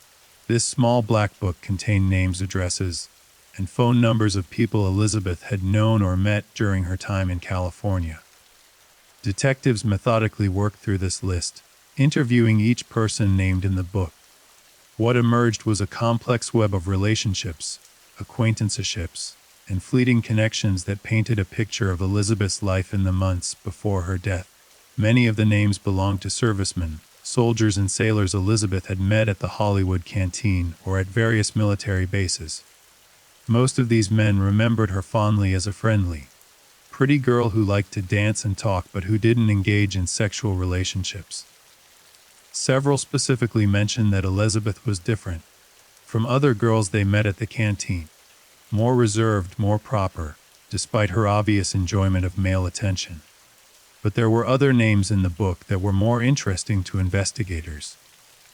This small black book contained names, addresses, and phone numbers of people Elizabeth had known or met during her time in California. Detectives methodically worked through this list, interviewing each person named in the book. What emerged was a complex web of relationships, acquaintanceships, and fleeting connections that painted a picture of Elizabeth's life in the months before her death. Many of the names belonged to servicemen, soldiers and sailors Elizabeth had met at the Hollywood Canteen or at various military bases. Most of these men remembered her fondly as a friendly, pretty girl who liked to dance and talk but who didn't engage in sexual relationships. Several specifically mentioned that Elizabeth was different from other girls they met at the canteen, more reserved, more proper, despite her obvious enjoyment of male attention. But there were other names in the book that were more interesting to investigators.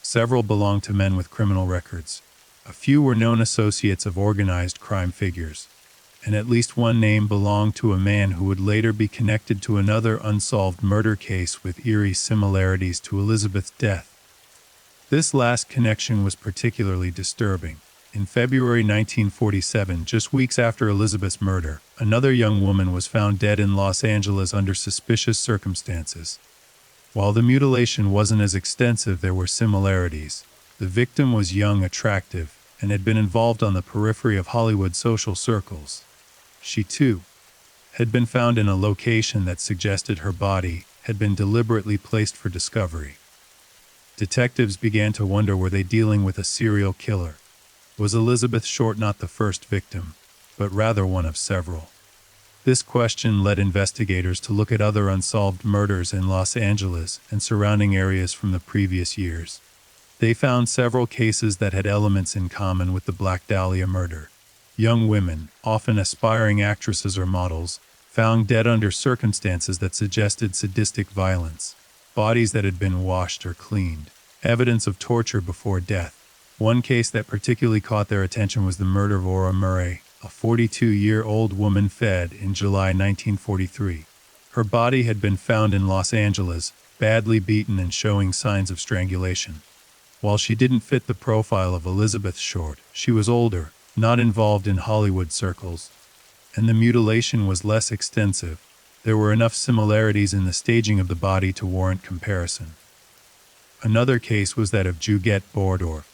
Several belonged to men with criminal records. A few were known associates of organized crime figures, and at least one name belonged to a man who would later be connected to another unsolved murder case with eerie similarities to Elizabeth's death. This last connection was particularly disturbing. In February 1947, just weeks after Elizabeth's murder, another young woman was found dead in Los Angeles under suspicious circumstances. While the mutilation wasn't as extensive, there were similarities. The victim was young, attractive, and had been involved on the periphery of Hollywood social circles. She, too, had been found in a location that suggested her body had been deliberately placed for discovery. Detectives began to wonder, were they dealing with a serial killer? Was Elizabeth Short not the first victim, but rather one of several? This question led investigators to look at other unsolved murders in Los Angeles and surrounding areas from the previous years. They found several cases that had elements in common with the Black Dahlia murder. Young women, often aspiring actresses or models, found dead under circumstances that suggested sadistic violence. Bodies that had been washed or cleaned. Evidence of torture before death. One case that particularly caught their attention was the murder of Ora Murray, a 42-year-old woman fed in July 1943. Her body had been found in Los Angeles, badly beaten and showing signs of strangulation. While she didn't fit the profile of Elizabeth Short, she was older, not involved in Hollywood circles, and the mutilation was less extensive. There were enough similarities in the staging of the body to warrant comparison. Another case was that of Juliette Bordorf,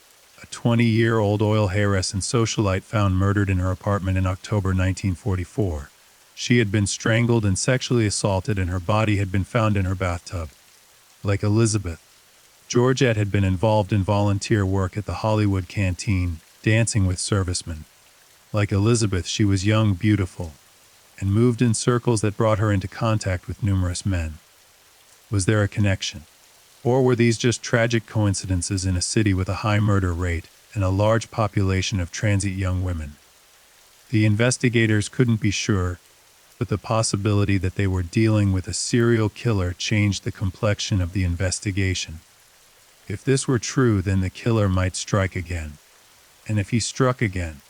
a 20-year-old oil heiress and socialite found murdered in her apartment in October 1944. She had been strangled and sexually assaulted, and her body had been found in her bathtub. Like Elizabeth, Georgette had been involved in volunteer work at the Hollywood canteen, dancing with servicemen. Like Elizabeth, she was young, beautiful, and moved in circles that brought her into contact with numerous men. Was there a connection? Or were these just tragic coincidences in a city with a high murder rate and a large population of transient young women? The investigators couldn't be sure, but the possibility that they were dealing with a serial killer changed the complexion of the investigation. If this were true, then the killer might strike again. And if he struck again,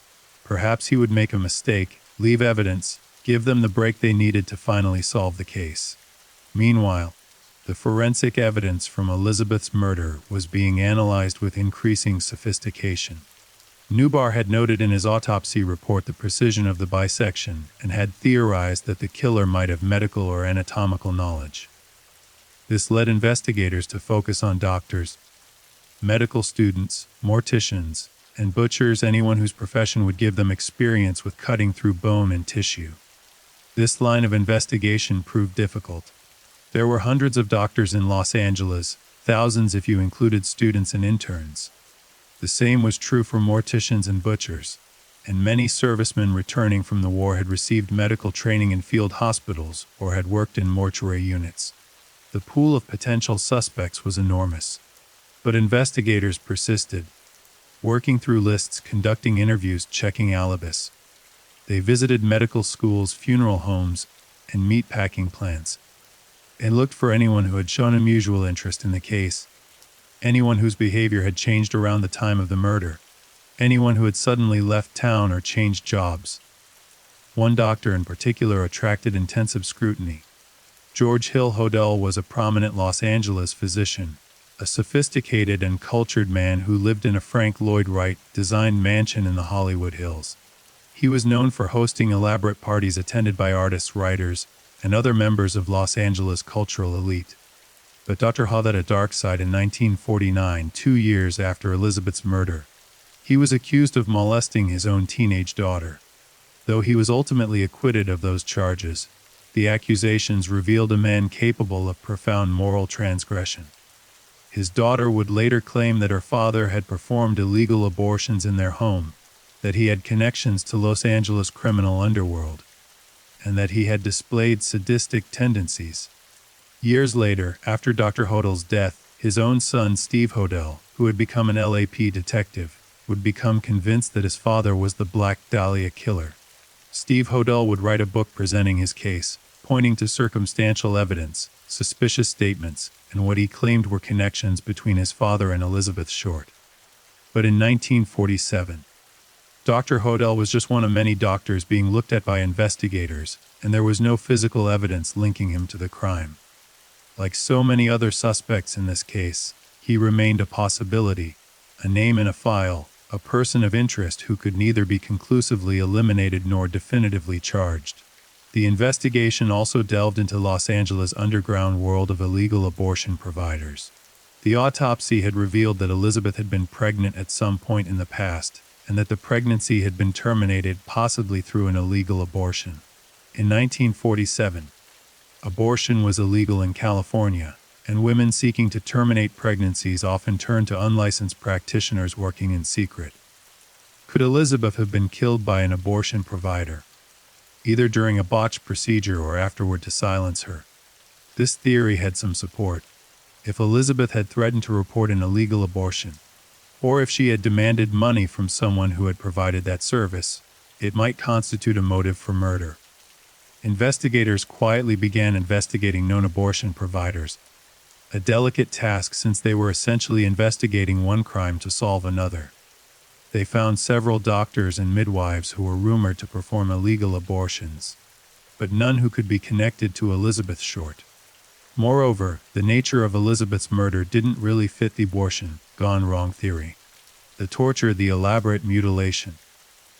perhaps he would make a mistake, leave evidence, give them the break they needed to finally solve the case. Meanwhile, the forensic evidence from Elizabeth's murder was being analyzed with increasing sophistication. Newbar had noted in his autopsy report the precision of the bisection and had theorized that the killer might have medical or anatomical knowledge. This led investigators to focus on doctors, medical students, morticians, and butchers, anyone whose profession would give them experience with cutting through bone and tissue. This line of investigation proved difficult. There were hundreds of doctors in Los Angeles, thousands if you included students and interns. The same was true for morticians and butchers, and many servicemen returning from the war had received medical training in field hospitals or had worked in mortuary units. The pool of potential suspects was enormous. But investigators persisted, working through lists, conducting interviews, checking alibis. They visited medical schools, funeral homes, and meatpacking plants. They looked for anyone who had shown unusual interest in the case, anyone whose behavior had changed around the time of the murder, anyone who had suddenly left town or changed jobs. One doctor in particular attracted intensive scrutiny. George Hill Hodel was a prominent Los Angeles physician, a sophisticated and cultured man who lived in a Frank Lloyd Wright-designed mansion in the Hollywood Hills. He was known for hosting elaborate parties attended by artists, writers, and other members of Los Angeles' cultural elite. But Dr. Hodel had a dark side. In 1949, 2 years after Elizabeth's murder, he was accused of molesting his own teenage daughter. Though he was ultimately acquitted of those charges, the accusations revealed a man capable of profound moral transgression. His daughter would later claim that her father had performed illegal abortions in their home, that he had connections to Los Angeles' criminal underworld, and that he had displayed sadistic tendencies. Years later, after Dr. Hodel's death, his own son Steve Hodel, who had become an LAP detective, would become convinced that his father was the Black Dahlia killer. Steve Hodel would write a book presenting his case, pointing to circumstantial evidence, suspicious statements, and what he claimed were connections between his father and Elizabeth Short. But in 1947, Dr. Hodel was just one of many doctors being looked at by investigators, and there was no physical evidence linking him to the crime. Like so many other suspects in this case, he remained a possibility, a name in a file, a person of interest who could neither be conclusively eliminated nor definitively charged. The investigation also delved into Los Angeles' underground world of illegal abortion providers. The autopsy had revealed that Elizabeth had been pregnant at some point in the past, and that the pregnancy had been terminated possibly through an illegal abortion. In 1947, abortion was illegal in California, and women seeking to terminate pregnancies often turned to unlicensed practitioners working in secret. Could Elizabeth have been killed by an abortion provider, either during a botched procedure or afterward to silence her? This theory had some support. If Elizabeth had threatened to report an illegal abortion, or if she had demanded money from someone who had provided that service, It might constitute a motive for murder. Investigators quietly began investigating known abortion providers, a delicate task since they were essentially investigating one crime to solve another. They found several doctors and midwives who were rumored to perform illegal abortions, but none who could be connected to Elizabeth Short. Moreover, the nature of Elizabeth's murder didn't really fit the abortion gone wrong theory. The torture, the elaborate mutilation,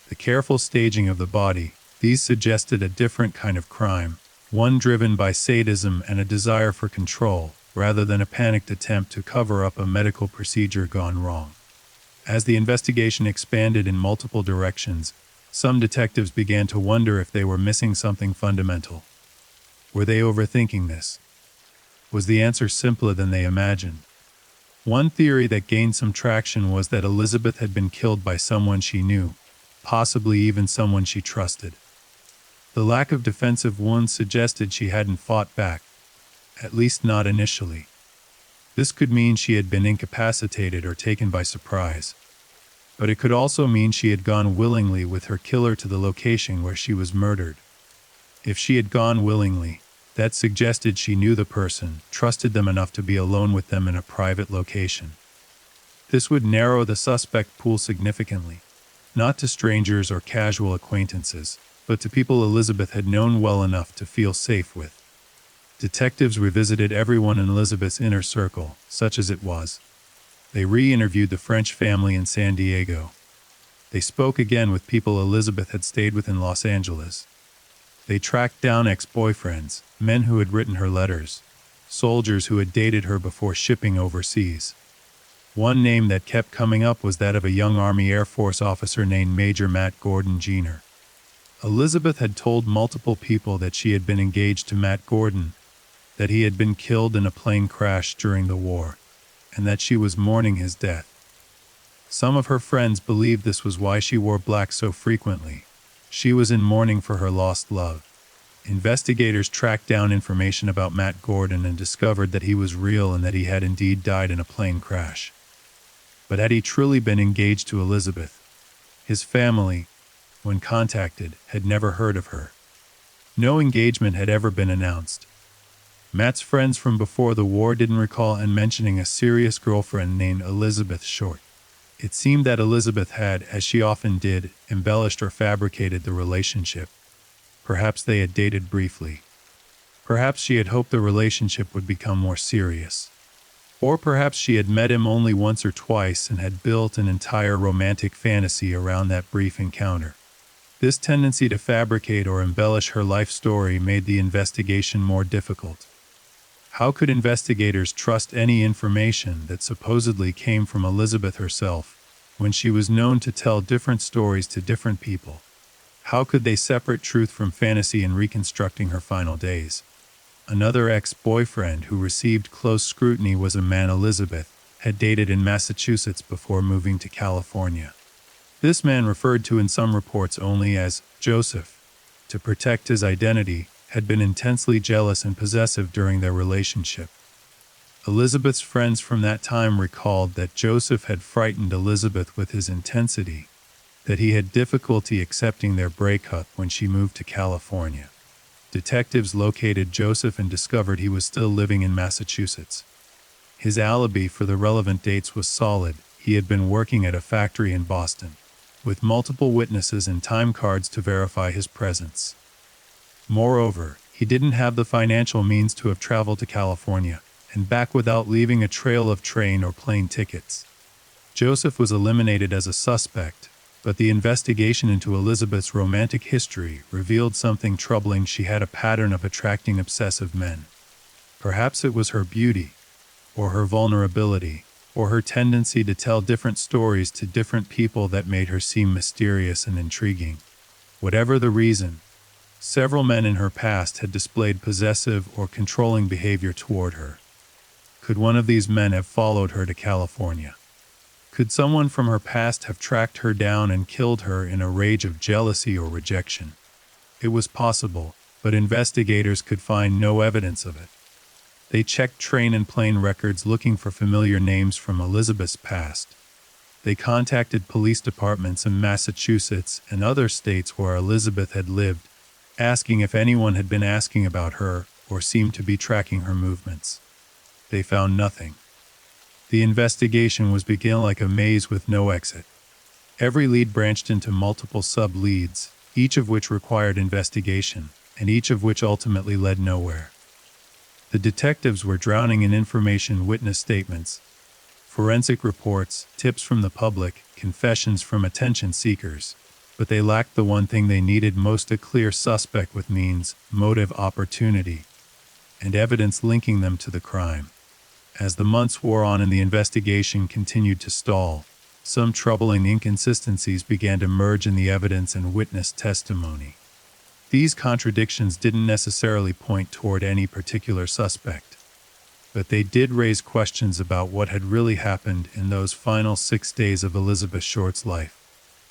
the careful staging of the body, these suggested a different kind of crime, one driven by sadism and a desire for control, rather than a panicked attempt to cover up a medical procedure gone wrong. As the investigation expanded in multiple directions, some detectives began to wonder if they were missing something fundamental. Were they overthinking this? Was the answer simpler than they imagined? One theory that gained some traction was that Elizabeth had been killed by someone she knew, possibly even someone she trusted. The lack of defensive wounds suggested she hadn't fought back, at least not initially. This could mean she had been incapacitated or taken by surprise. But it could also mean she had gone willingly with her killer to the location where she was murdered. If she had gone willingly, that suggested she knew the person, trusted them enough to be alone with them in a private location. This would narrow the suspect pool significantly, not to strangers or casual acquaintances, but to people Elizabeth had known well enough to feel safe with. Detectives revisited everyone in Elizabeth's inner circle, such as it was. They re-interviewed the French family in San Diego. They spoke again with people Elizabeth had stayed with in Los Angeles. They tracked down ex-boyfriends, men who had written her letters, soldiers who had dated her before shipping overseas. One name that kept coming up was that of a young Army Air Force officer named Major Matt Gordon Jr. Elizabeth had told multiple people that she had been engaged to Matt Gordon, that he had been killed in a plane crash during the war, and that she was mourning his death. Some of her friends believed this was why she wore black so frequently. She was in mourning for her lost love. Investigators tracked down information about Matt Gordon and discovered that he was real and that he had indeed died in a plane crash. But had he truly been engaged to Elizabeth? His family, when contacted, had never heard of her. No engagement had ever been announced. Matt's friends from before the war didn't recall him mentioning a serious girlfriend named Elizabeth Short. It seemed that Elizabeth had, as she often did, embellished or fabricated the relationship. Perhaps they had dated briefly. Perhaps she had hoped the relationship would become more serious. Or perhaps she had met him only once or twice and had built an entire romantic fantasy around that brief encounter. This tendency to fabricate or embellish her life story made the investigation more difficult. How could investigators trust any information that supposedly came from Elizabeth herself, when she was known to tell different stories to different people? How could they separate truth from fantasy in reconstructing her final days? Another ex-boyfriend who received close scrutiny was a man Elizabeth had dated in Massachusetts before moving to California. This man, referred to in some reports only as Joseph, to protect his identity, had been intensely jealous and possessive during their relationship. Elizabeth's friends from that time recalled that Joseph had frightened Elizabeth with his intensity, that he had difficulty accepting their breakup when she moved to California. Detectives located Joseph and discovered he was still living in Massachusetts. His alibi for the relevant dates was solid. He had been working at a factory in Boston, with multiple witnesses and time cards to verify his presence. Moreover, he didn't have the financial means to have traveled to California and back without leaving a trail of train or plane tickets. Joseph was eliminated as a suspect, but the investigation into Elizabeth's romantic history revealed something troubling. She had a pattern of attracting obsessive men. Perhaps it was her beauty, or her vulnerability, or her tendency to tell different stories to different people that made her seem mysterious and intriguing. Whatever the reason, several men in her past had displayed possessive or controlling behavior toward her. Could one of these men have followed her to California? Could someone from her past have tracked her down and killed her in a rage of jealousy or rejection? It was possible, but investigators could find no evidence of it. They checked train and plane records looking for familiar names from Elizabeth's past. They contacted police departments in Massachusetts and other states where Elizabeth had lived, asking if anyone had been asking about her or seemed to be tracking her movements. They found nothing. The investigation was begun like a maze with no exit. Every lead branched into multiple sub-leads, each of which required investigation, and each of which ultimately led nowhere. The detectives were drowning in information, witness statements, forensic reports, tips from the public, confessions from attention seekers, but they lacked the one thing they needed most: a clear suspect with means, motive, opportunity, and evidence linking them to the crime. As the months wore on and the investigation continued to stall, some troubling inconsistencies began to merge in the evidence and witness testimony. These contradictions didn't necessarily point toward any particular suspect, but they did raise questions about what had really happened in those final 6 days of Elizabeth Short's life.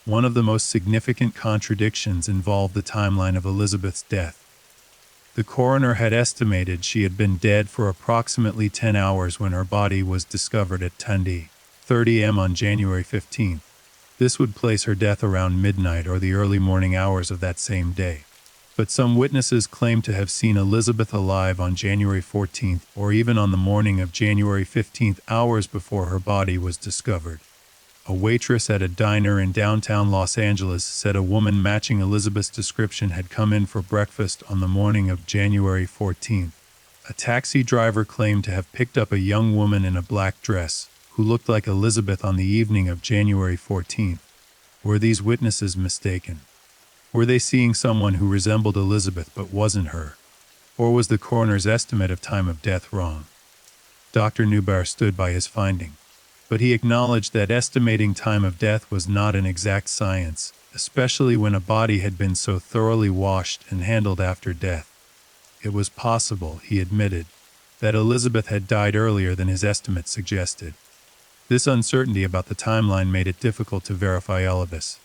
One of the most significant contradictions involved the timeline of Elizabeth's death. The coroner had estimated she had been dead for approximately 10 hours when her body was discovered at 10:30 a.m. on January 15th. This would place her death around midnight or the early morning hours of that same day. But some witnesses claimed to have seen Elizabeth alive on January 14th or even on the morning of January 15th, hours before her body was discovered. A waitress at a diner in downtown Los Angeles said a woman matching Elizabeth's description had come in for breakfast on the morning of January 14th. A taxi driver claimed to have picked up a young woman in a black dress who looked like Elizabeth on the evening of January 14th. Were these witnesses mistaken? Were they seeing someone who resembled Elizabeth but wasn't her? Or was the coroner's estimate of time of death wrong? Dr. Newbar stood by his finding, but he acknowledged that estimating time of death was not an exact science, especially when a body had been so thoroughly washed and handled after death. It was possible, he admitted, that Elizabeth had died earlier than his estimate suggested. This uncertainty about the timeline made it difficult to verify alibis.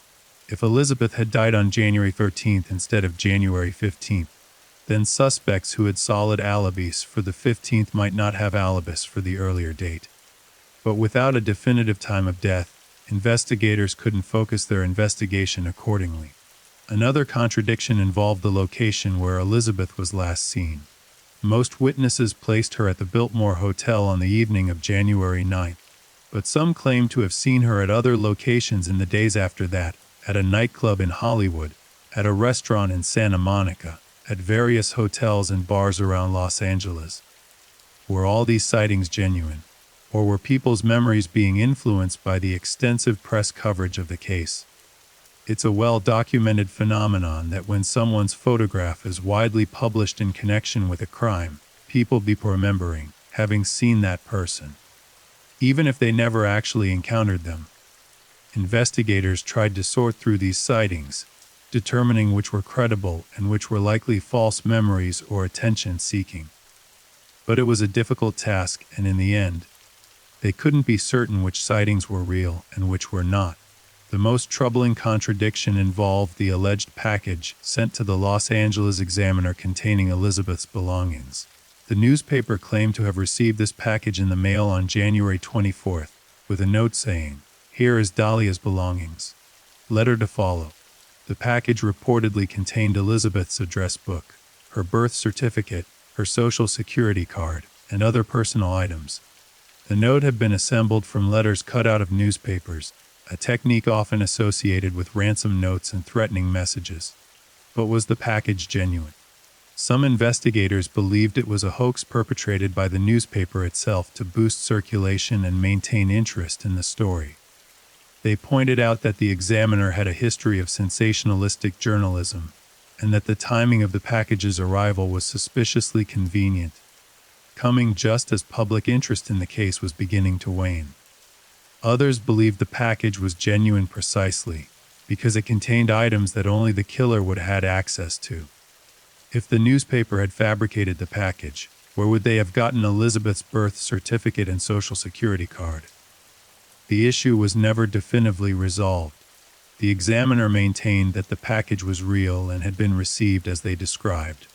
If Elizabeth had died on January 13th instead of January 15th, then suspects who had solid alibis for the 15th might not have alibis for the earlier date. But without a definitive time of death, investigators couldn't focus their investigation accordingly. Another contradiction involved the location where Elizabeth was last seen. Most witnesses placed her at the Biltmore Hotel on the evening of January 9th, but some claimed to have seen her at other locations in the days after that, at a nightclub in Hollywood, at a restaurant in Santa Monica, at various hotels and bars around Los Angeles. Were all these sightings genuine, or were people's memories being influenced by the extensive press coverage of the case? It's a well-documented phenomenon that when someone's photograph is widely published in connection with a crime, people be remembering having seen that person, even if they never actually encountered them. Investigators tried to sort through these sightings, determining which were credible and which were likely false memories or attention-seeking. But it was a difficult task, and in the end, they couldn't be certain which sightings were real and which were not. The most troubling contradiction involved the alleged package sent to the Los Angeles Examiner containing Elizabeth's belongings. The newspaper claimed to have received this package in the mail on January 24th, with a note saying, "Here is Dahlia's belongings. Letter to follow." The package reportedly contained Elizabeth's address book, her birth certificate, her social security card, and other personal items. The note had been assembled from letters cut out of newspapers, a technique often associated with ransom notes and threatening messages. But was the package genuine? Some investigators believed it was a hoax perpetrated by the newspaper itself to boost circulation and maintain interest in the story. They pointed out that the Examiner had a history of sensationalistic journalism, and that the timing of the package's arrival was suspiciously convenient, coming just as public interest in the case was beginning to wane. Others believed the package was genuine precisely because it contained items that only the killer would have had access to. If the newspaper had fabricated the package, where would they have gotten Elizabeth's birth certificate and social security card? The issue was never definitively resolved. The Examiner maintained that the package was real and had been received as they described.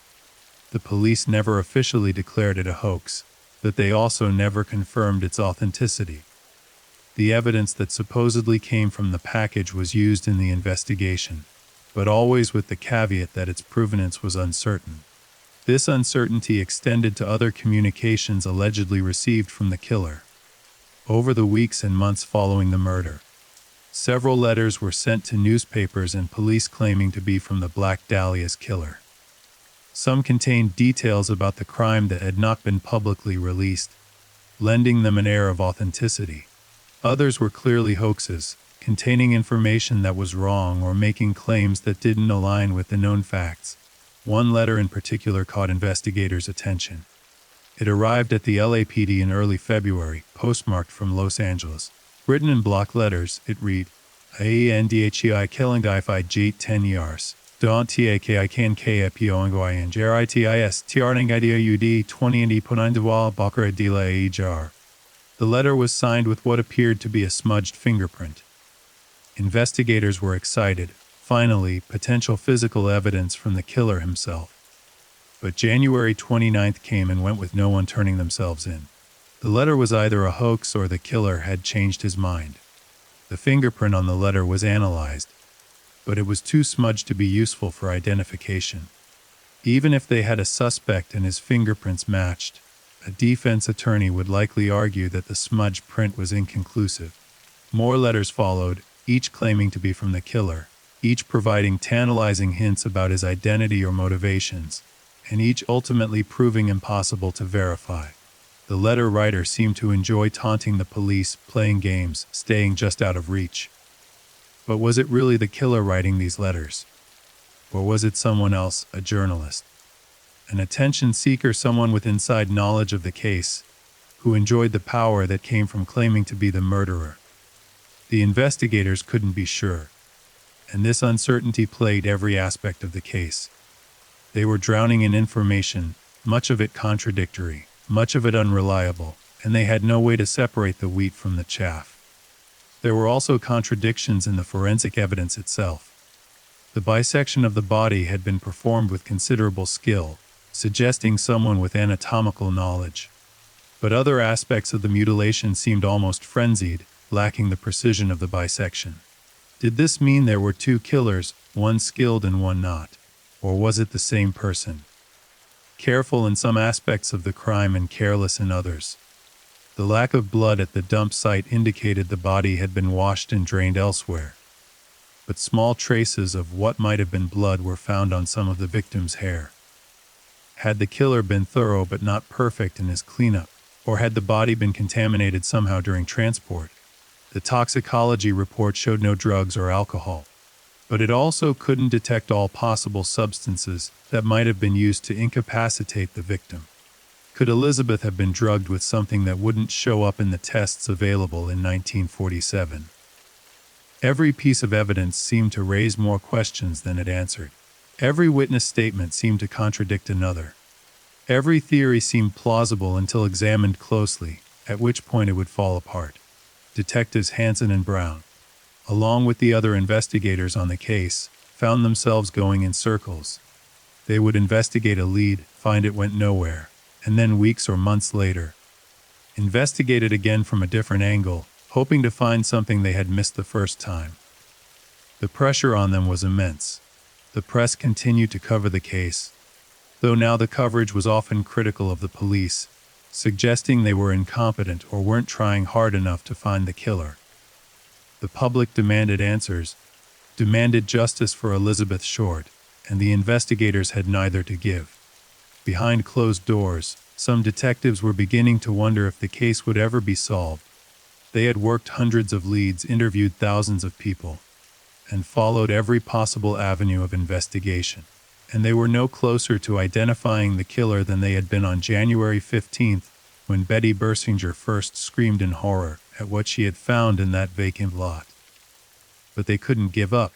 The police never officially declared it a hoax, but they also never confirmed its authenticity. The evidence that supposedly came from the package was used in the investigation, but always with the caveat that its provenance was uncertain. This uncertainty extended to other communications allegedly received from the killer. Over the weeks and months following the murder, several letters were sent to newspapers and police claiming to be from the Black Dahlia's killer. Some contained details about the crime that had not been publicly released, lending them an air of authenticity. Others were clearly hoaxes, containing information that was wrong or making claims that didn't align with the known facts. One letter in particular caught investigators' attention. It arrived at the LAPD in early February, postmarked from Los Angeles. Written in block letters, it read, "AENDHEI killing DIFI Jate 10 years. Don't TAKI can KAPONGYN JRITIS TRNGIDOUD 20 and Eponindawal Bakara Dila AEJAR." The letter was signed with what appeared to be a smudged fingerprint. Investigators were excited. Finally, potential physical evidence from the killer himself. But January 29th came and went with no one turning themselves in. The letter was either a hoax or the killer had changed his mind. The fingerprint on the letter was analyzed, but it was too smudged to be useful for identification. Even if they had a suspect and his fingerprints matched, a defense attorney would likely argue that the smudged print was inconclusive. More letters followed, each claiming to be from the killer, each providing tantalizing hints about his identity or motivations, and each ultimately proving impossible to verify. The letter writer seemed to enjoy taunting the police, playing games, staying just out of reach. But was it really the killer writing these letters? Or was it someone else, a journalist? An attention seeker, someone with inside knowledge of the case, who enjoyed the power that came from claiming to be the murderer? The investigators couldn't be sure, and this uncertainty plagued every aspect of the case. They were drowning in information, much of it contradictory, much of it unreliable, and they had no way to separate the wheat from the chaff. There were also contradictions in the forensic evidence itself. The bisection of the body had been performed with considerable skill, suggesting someone with anatomical knowledge. But other aspects of the mutilation seemed almost frenzied, lacking the precision of the bisection. Did this mean there were two killers, one skilled and one not? Or was it the same person? Careful in some aspects of the crime and careless in others. The lack of blood at the dump site indicated the body had been washed and drained elsewhere. But small traces of what might have been blood were found on some of the victim's hair. Had the killer been thorough but not perfect in his cleanup? Or had the body been contaminated somehow during transport? The toxicology report showed no drugs or alcohol, but it also couldn't detect all possible substances that might have been used to incapacitate the victim. Could Elizabeth have been drugged with something that wouldn't show up in the tests available in 1947? Every piece of evidence seemed to raise more questions than it answered. Every witness statement seemed to contradict another. Every theory seemed plausible until examined closely, at which point it would fall apart. Detectives Hansen and Brown, along with the other investigators on the case, found themselves going in circles. They would investigate a lead, find it went nowhere, and then weeks or months later, investigate it again from a different angle, hoping to find something they had missed the first time. The pressure on them was immense. The press continued to cover the case, though now the coverage was often critical of the police, suggesting they were incompetent or weren't trying hard enough to find the killer. The public demanded answers, demanded justice for Elizabeth Short, and the investigators had neither to give. Behind closed doors, some detectives were beginning to wonder if the case would ever be solved. They had worked hundreds of leads, interviewed thousands of people, and followed every possible avenue of investigation. And they were no closer to identifying the killer than they had been on January 15th, when Betty Bersinger first screamed in horror at what she had found in that vacant lot. But they couldn't give up.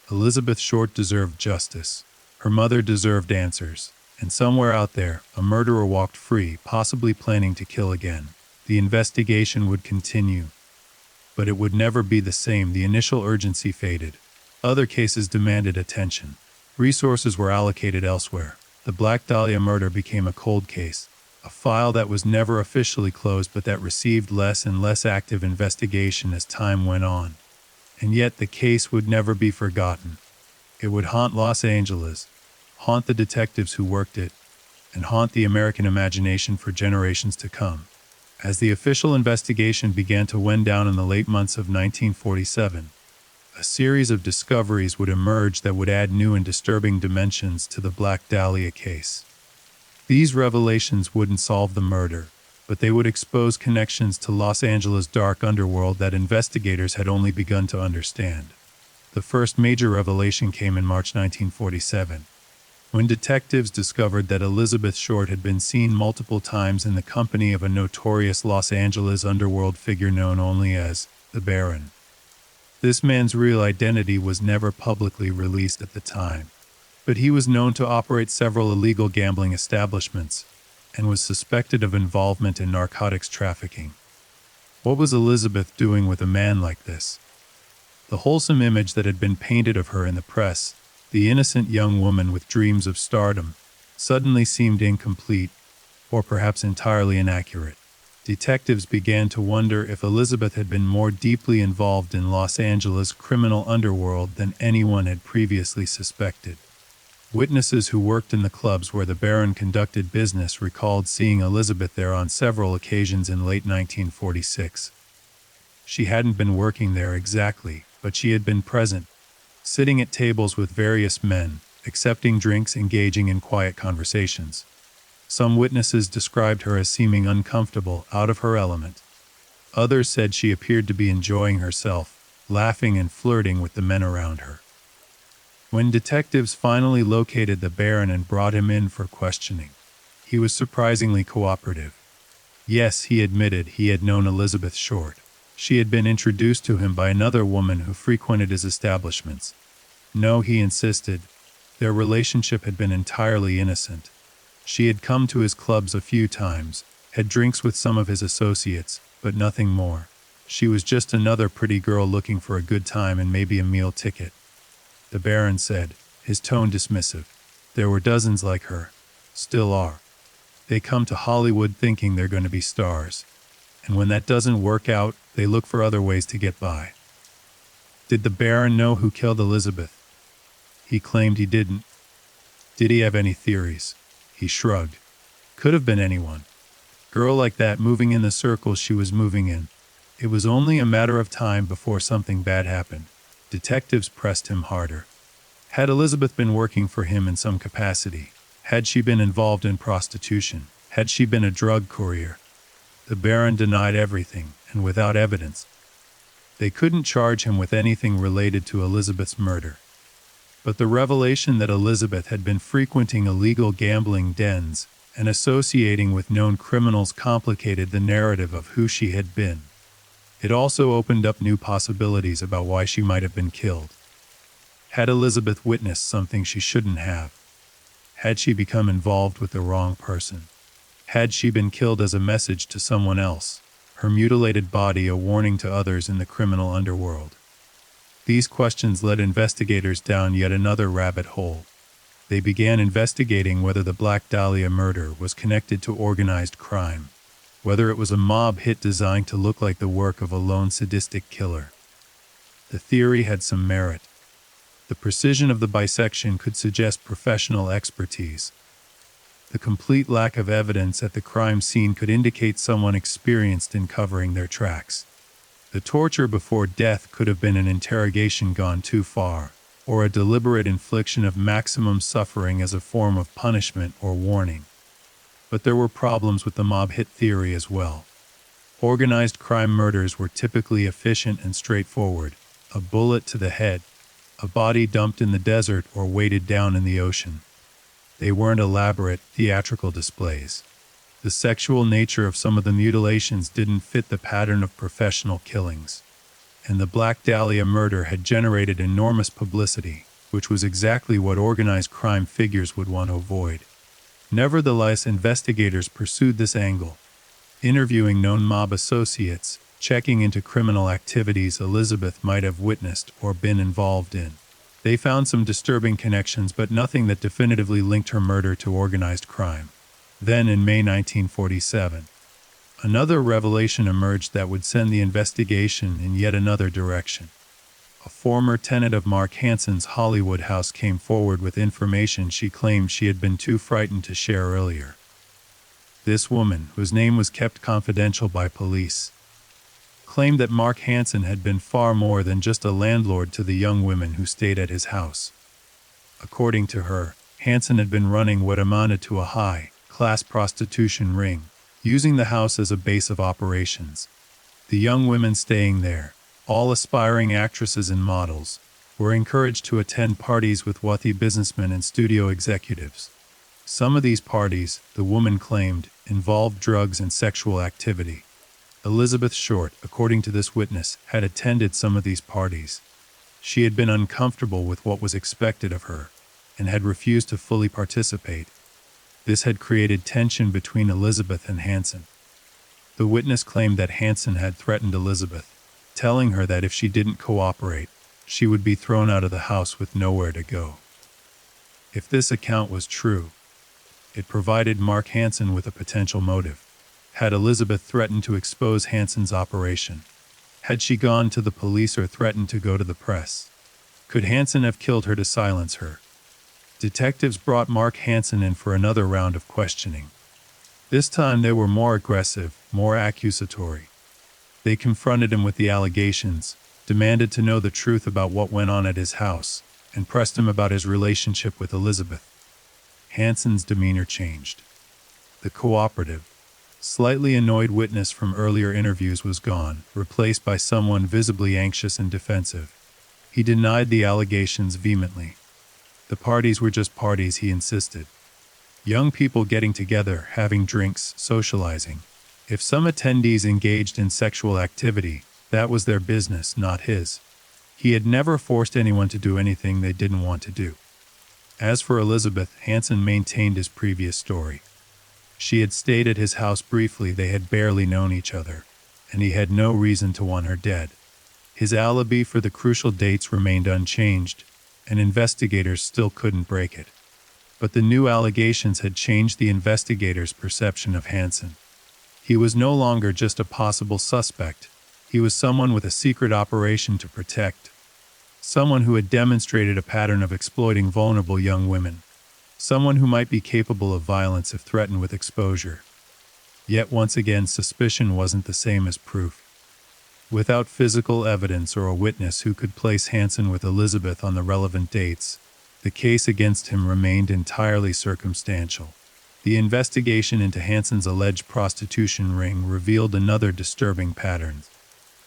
Elizabeth Short deserved justice. Her mother deserved answers. And somewhere out there, a murderer walked free, possibly planning to kill again. The investigation would continue. But it would never be the same. The initial urgency faded. Other cases demanded attention. Resources were allocated elsewhere. The Black Dahlia murder became a cold case. a file that was never officially closed but that received less and less active investigation as time went on. And yet the case would never be forgotten. It would haunt Los Angeles, haunt the detectives who worked it, and haunt the American imagination for generations to come. As the official investigation began to wind down in the late months of 1947, a series of discoveries would emerge that would add new and disturbing dimensions to the Black Dahlia case. These revelations wouldn't solve the murder, but they would expose connections to Los Angeles' dark underworld that investigators had only begun to understand. The first major revelation came in March 1947, when detectives discovered that Elizabeth Short had been seen multiple times in the company of a notorious Los Angeles underworld figure known only as the Baron. This man's real identity was never publicly released at the time, but he was known to operate several illegal gambling establishments and was suspected of involvement in narcotics trafficking. What was Elizabeth doing with a man like this? The wholesome image that had been painted of her in the press, the innocent young woman with dreams of stardom, suddenly seemed incomplete, or perhaps entirely inaccurate. Detectives began to wonder if Elizabeth had been more deeply involved in Los Angeles' criminal underworld than anyone had previously suspected. Witnesses who worked in the clubs where the Baron conducted business recalled seeing Elizabeth there on several occasions in late 1946. She hadn't been working there exactly, but she had been present, sitting at tables with various men, accepting drinks, engaging in quiet conversations. Some witnesses described her as seeming uncomfortable, out of her element. Others said she appeared to be enjoying herself, laughing and flirting with the men around her. When detectives finally located the Baron and brought him in for questioning, he was surprisingly cooperative. Yes, he admitted he had known Elizabeth Short. She had been introduced to him by another woman who frequented his establishments. No, he insisted, their relationship had been entirely innocent. She had come to his clubs a few times, had drinks with some of his associates, but nothing more. She was just another pretty girl looking for a good time and maybe a meal ticket. The Baron said, his tone dismissive. There were dozens like her. Still are. They come to Hollywood thinking they're going to be stars. And when that doesn't work out, they look for other ways to get by. Did the Baron know who killed Elizabeth? He claimed he didn't. Did he have any theories? He shrugged. Could have been anyone. Girl like that moving in the circles she was moving in. It was only a matter of time before something bad happened. Detectives pressed him harder. Had Elizabeth been working for him in some capacity? Had she been involved in prostitution? Had she been a drug courier? The Baron denied everything, and without evidence. They couldn't charge him with anything related to Elizabeth's murder. But the revelation that Elizabeth had been frequenting illegal gambling dens and associating with known criminals complicated the narrative of who she had been. It also opened up new possibilities about why she might have been killed. Had Elizabeth witnessed something she shouldn't have? Had she become involved with the wrong person? Had she been killed as a message to someone else, her mutilated body a warning to others in the criminal underworld? These questions led investigators down yet another rabbit hole. They began investigating whether the Black Dahlia murder was connected to organized crime, whether it was a mob hit designed to look like the work of a lone sadistic killer. The theory had some merit. The precision of the bisection could suggest professional expertise. The complete lack of evidence at the crime scene could indicate someone experienced in covering their tracks. The torture before death could have been an interrogation gone too far, or a deliberate infliction of maximum suffering as a form of punishment or warning. But there were problems with the mob hit theory as well. Organized crime murders were typically efficient and straightforward: a bullet to the head, a body dumped in the desert or weighted down in the ocean. They weren't elaborate, theatrical displays. The sexual nature of some of the mutilations didn't fit the pattern of professional killings. And the Black Dahlia murder had generated enormous publicity, which was exactly what organized crime figures would want to avoid. Nevertheless, investigators pursued this angle, interviewing known mob associates, checking into criminal activities Elizabeth might have witnessed or been involved in. They found some disturbing connections, but nothing that definitively linked her murder to organized crime. Then, in May 1947, another revelation emerged that would send the investigation in yet another direction. A former tenant of Mark Hansen's Hollywood house came forward with information she claimed she had been too frightened to share earlier. This woman, whose name was kept confidential by police, claimed that Mark Hansen had been far more than just a landlord to the young women who stayed at his house. According to her, Hansen had been running what amounted to a high-class prostitution ring, using the house as a base of operations. The young women staying there, all aspiring actresses and models, were encouraged to attend parties with wealthy businessmen and studio executives. Some of these parties, the woman claimed, involved drugs and sexual activity. Elizabeth Short, according to this witness, had attended some of these parties. She had been uncomfortable with what was expected of her, and had refused to fully participate. This had created tension between Elizabeth and Hansen. The witness claimed that Hansen had threatened Elizabeth, telling her that if she didn't cooperate, she would be thrown out of the house with nowhere to go. If this account was true, it provided Mark Hansen with a potential motive. Had Elizabeth threatened to expose Hansen's operation? Had she gone to the police or threatened to go to the press? Could Hansen have killed her to silence her? Detectives brought Mark Hansen in for another round of questioning. This time they were more aggressive, more accusatory. They confronted him with the allegations, demanded to know the truth about what went on at his house, and pressed him about his relationship with Elizabeth. Hansen's demeanor changed. The cooperative, slightly annoyed witness from earlier interviews was gone, replaced by someone visibly anxious and defensive. He denied the allegations vehemently. The parties were just parties, he insisted. Young people getting together, having drinks, socializing. If some attendees engaged in sexual activity, that was their business, not his. He had never forced anyone to do anything they didn't want to do. As for Elizabeth, Hansen maintained his previous story. She had stayed at his house briefly, they had barely known each other, and he had no reason to want her dead. His alibi for the crucial dates remained unchanged, and investigators still couldn't break it. But the new allegations had changed the investigators' perception of Hansen. He was no longer just a possible suspect. He was someone with a secret operation to protect. Someone who had demonstrated a pattern of exploiting vulnerable young women. Someone who might be capable of violence if threatened with exposure. Yet once again, suspicion wasn't the same as proof. Without physical evidence or a witness who could place Hansen with Elizabeth on the relevant dates, the case against him remained entirely circumstantial. The investigation into Hansen's alleged prostitution ring revealed another disturbing pattern.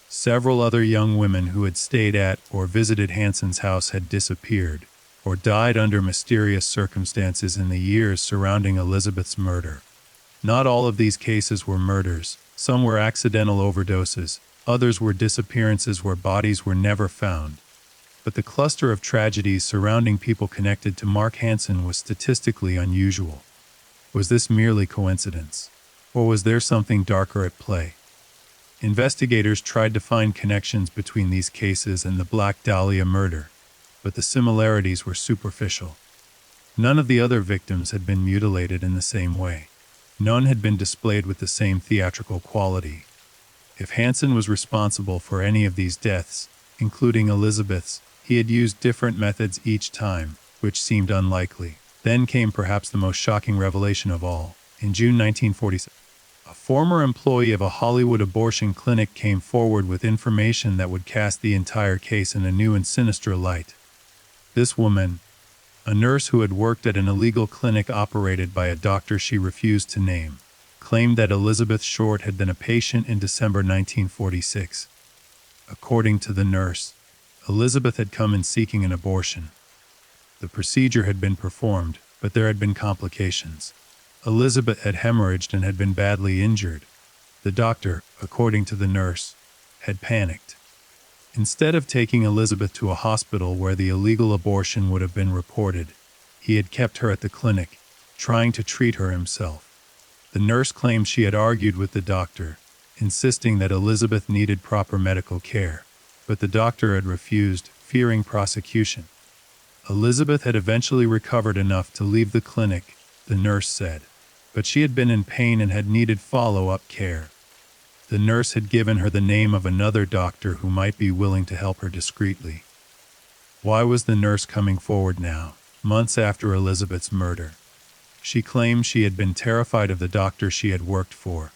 Several other young women who had stayed at or visited Hansen's house had disappeared, or died under mysterious circumstances in the years surrounding Elizabeth's murder. Not all of these cases were murders. Some were accidental overdoses, others were disappearances where bodies were never found. But the cluster of tragedies surrounding people connected to Mark Hansen was statistically unusual. Was this merely coincidence? Or was there something darker at play? Investigators tried to find connections between these cases and the Black Dahlia murder, but the similarities were superficial. None of the other victims had been mutilated in the same way. None had been displayed with the same theatrical quality. If Hansen was responsible for any of these deaths, including Elizabeth's, he had used different methods each time, which seemed unlikely. Then came perhaps the most shocking revelation of all. In June 1947, a former employee of a Hollywood abortion clinic came forward with information that would cast the entire case in a new and sinister light. This woman, a nurse who had worked at an illegal clinic operated by a doctor she refused to name, claimed that Elizabeth Short had been a patient in December 1946. According to the nurse, Elizabeth had come in seeking an abortion. The procedure had been performed, but there had been complications. Elizabeth had hemorrhaged and had been badly injured. The doctor, according to the nurse, had panicked. Instead of taking Elizabeth to a hospital where the illegal abortion would have been reported, he had kept her at the clinic, trying to treat her himself. The nurse claimed she had argued with the doctor, insisting that Elizabeth needed proper medical care, but the doctor had refused, fearing prosecution. Elizabeth had eventually recovered enough to leave the clinic, the nurse said. but she had been in pain and had needed follow-up care. The nurse had given her the name of another doctor who might be willing to help her discreetly. Why was the nurse coming forward now, months after Elizabeth's murder? She claimed she had been terrified of the doctor she had worked for,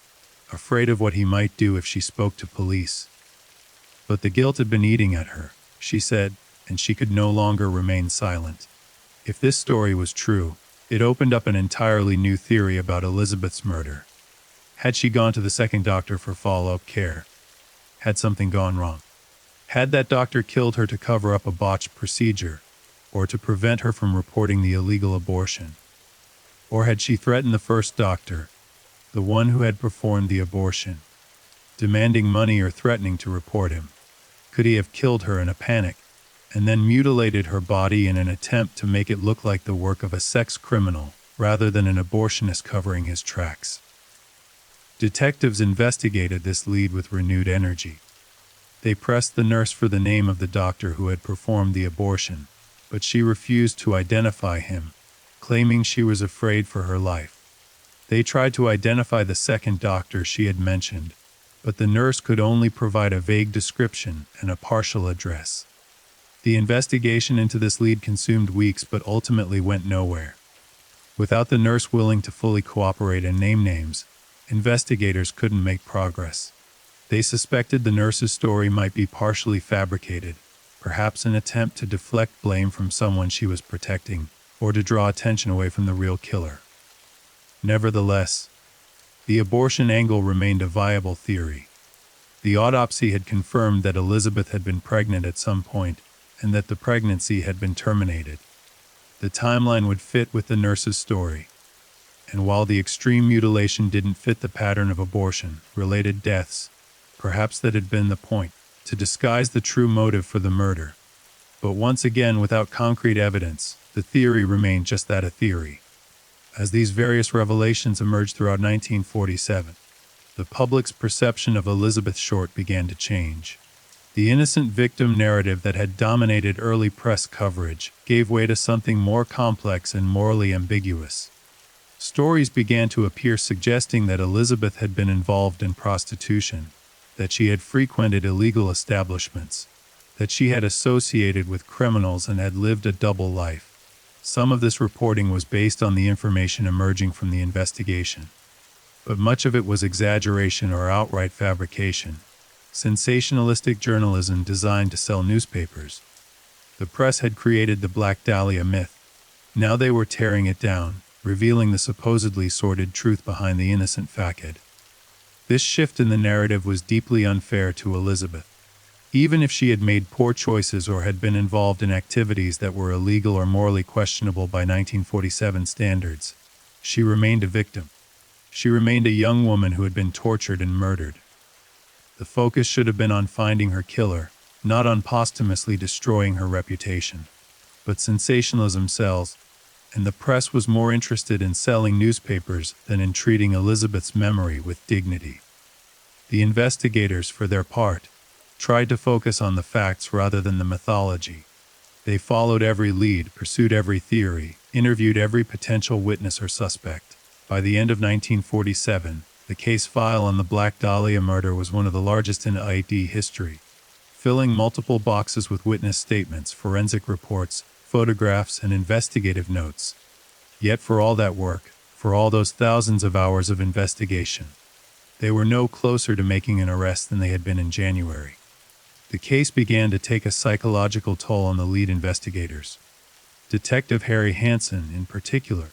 afraid of what he might do if she spoke to police. But the guilt had been eating at her, she said, and she could no longer remain silent. If this story was true, it opened up an entirely new theory about Elizabeth's murder. Had she gone to the second doctor for follow-up care? Had something gone wrong? Had that doctor killed her to cover up a botched procedure, or to prevent her from reporting the illegal abortion? Or had she threatened the first doctor, the one who had performed the abortion, demanding money or threatening to report him? Could he have killed her in a panic, and then mutilated her body in an attempt to make it look like the work of a sex criminal, rather than an abortionist covering his tracks? Detectives investigated this lead with renewed energy. They pressed the nurse for the name of the doctor who had performed the abortion, but she refused to identify him, claiming she was afraid for her life. They tried to identify the second doctor she had mentioned, but the nurse could only provide a vague description and a partial address. The investigation into this lead consumed weeks but ultimately went nowhere. Without the nurse willing to fully cooperate and name names, investigators couldn't make progress. They suspected the nurse's story might be partially fabricated, perhaps an attempt to deflect blame from someone she was protecting, or to draw attention away from the real killer. Nevertheless, the abortion angle remained a viable theory. The autopsy had confirmed that Elizabeth had been pregnant at some point, and that the pregnancy had been terminated. The timeline would fit with the nurse's story. And while the extreme mutilation didn't fit the pattern of abortion-related deaths, perhaps that had been the point, to disguise the true motive for the murder. But once again, without concrete evidence, the theory remained just that, a theory. As these various revelations emerged throughout 1947, the public's perception of Elizabeth Short began to change. The innocent victim narrative that had dominated early press coverage gave way to something more complex and morally ambiguous. Stories began to appear suggesting that Elizabeth had been involved in prostitution, that she had frequented illegal establishments, that she had associated with criminals and had lived a double life. Some of this reporting was based on the information emerging from the investigation, but much of it was exaggeration or outright fabrication, sensationalistic journalism designed to sell newspapers. The press had created the Black Dahlia myth. Now they were tearing it down, revealing the supposedly sordid truth behind the innocent facade. This shift in the narrative was deeply unfair to Elizabeth. Even if she had made poor choices or had been involved in activities that were illegal or morally questionable by 1947 standards, she remained a victim. She remained a young woman who had been tortured and murdered. The focus should have been on finding her killer, not on posthumously destroying her reputation. But sensationalism sells, and the press was more interested in selling newspapers than in treating Elizabeth's memory with dignity. The investigators, for their part, tried to focus on the facts rather than the mythology. They followed every lead, pursued every theory, interviewed every potential witness or suspect. By the end of 1947, the case file on the Black Dahlia murder was one of the largest in ID history, filling multiple boxes with witness statements, forensic reports, photographs, and investigative notes. Yet for all that work, for all those thousands of hours of investigation, they were no closer to making an arrest than they had been in January. The case began to take a psychological toll on the lead investigators. Detective Harry Hansen, in particular,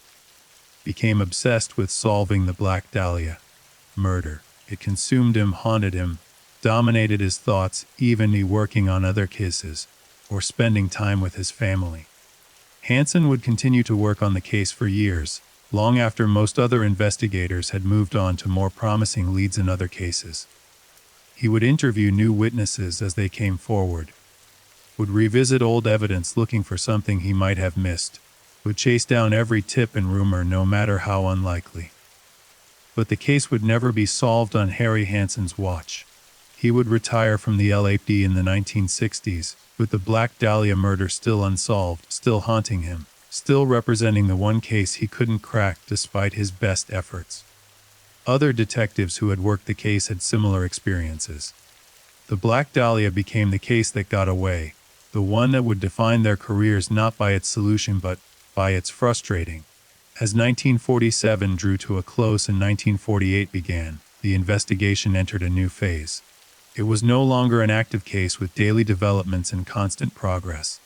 became obsessed with solving the Black Dahlia murder. It consumed him, haunted him, dominated his thoughts, even he working on other cases, or spending time with his family. Hansen would continue to work on the case for years, long after most other investigators had moved on to more promising leads in other cases. He would interview new witnesses as they came forward, would revisit old evidence looking for something he might have missed, would chase down every tip and rumor no matter how unlikely. But the case would never be solved on Harry Hansen's watch. He would retire from the LAPD in the 1960s, with the Black Dahlia murder still unsolved, still haunting him, still representing the one case he couldn't crack despite his best efforts. Other detectives who had worked the case had similar experiences. The Black Dahlia became the case that got away, the one that would define their careers not by its solution but by its frustrating. As 1947 drew to a close and 1948 began, the investigation entered a new phase. It was no longer an active case with daily developments and constant progress.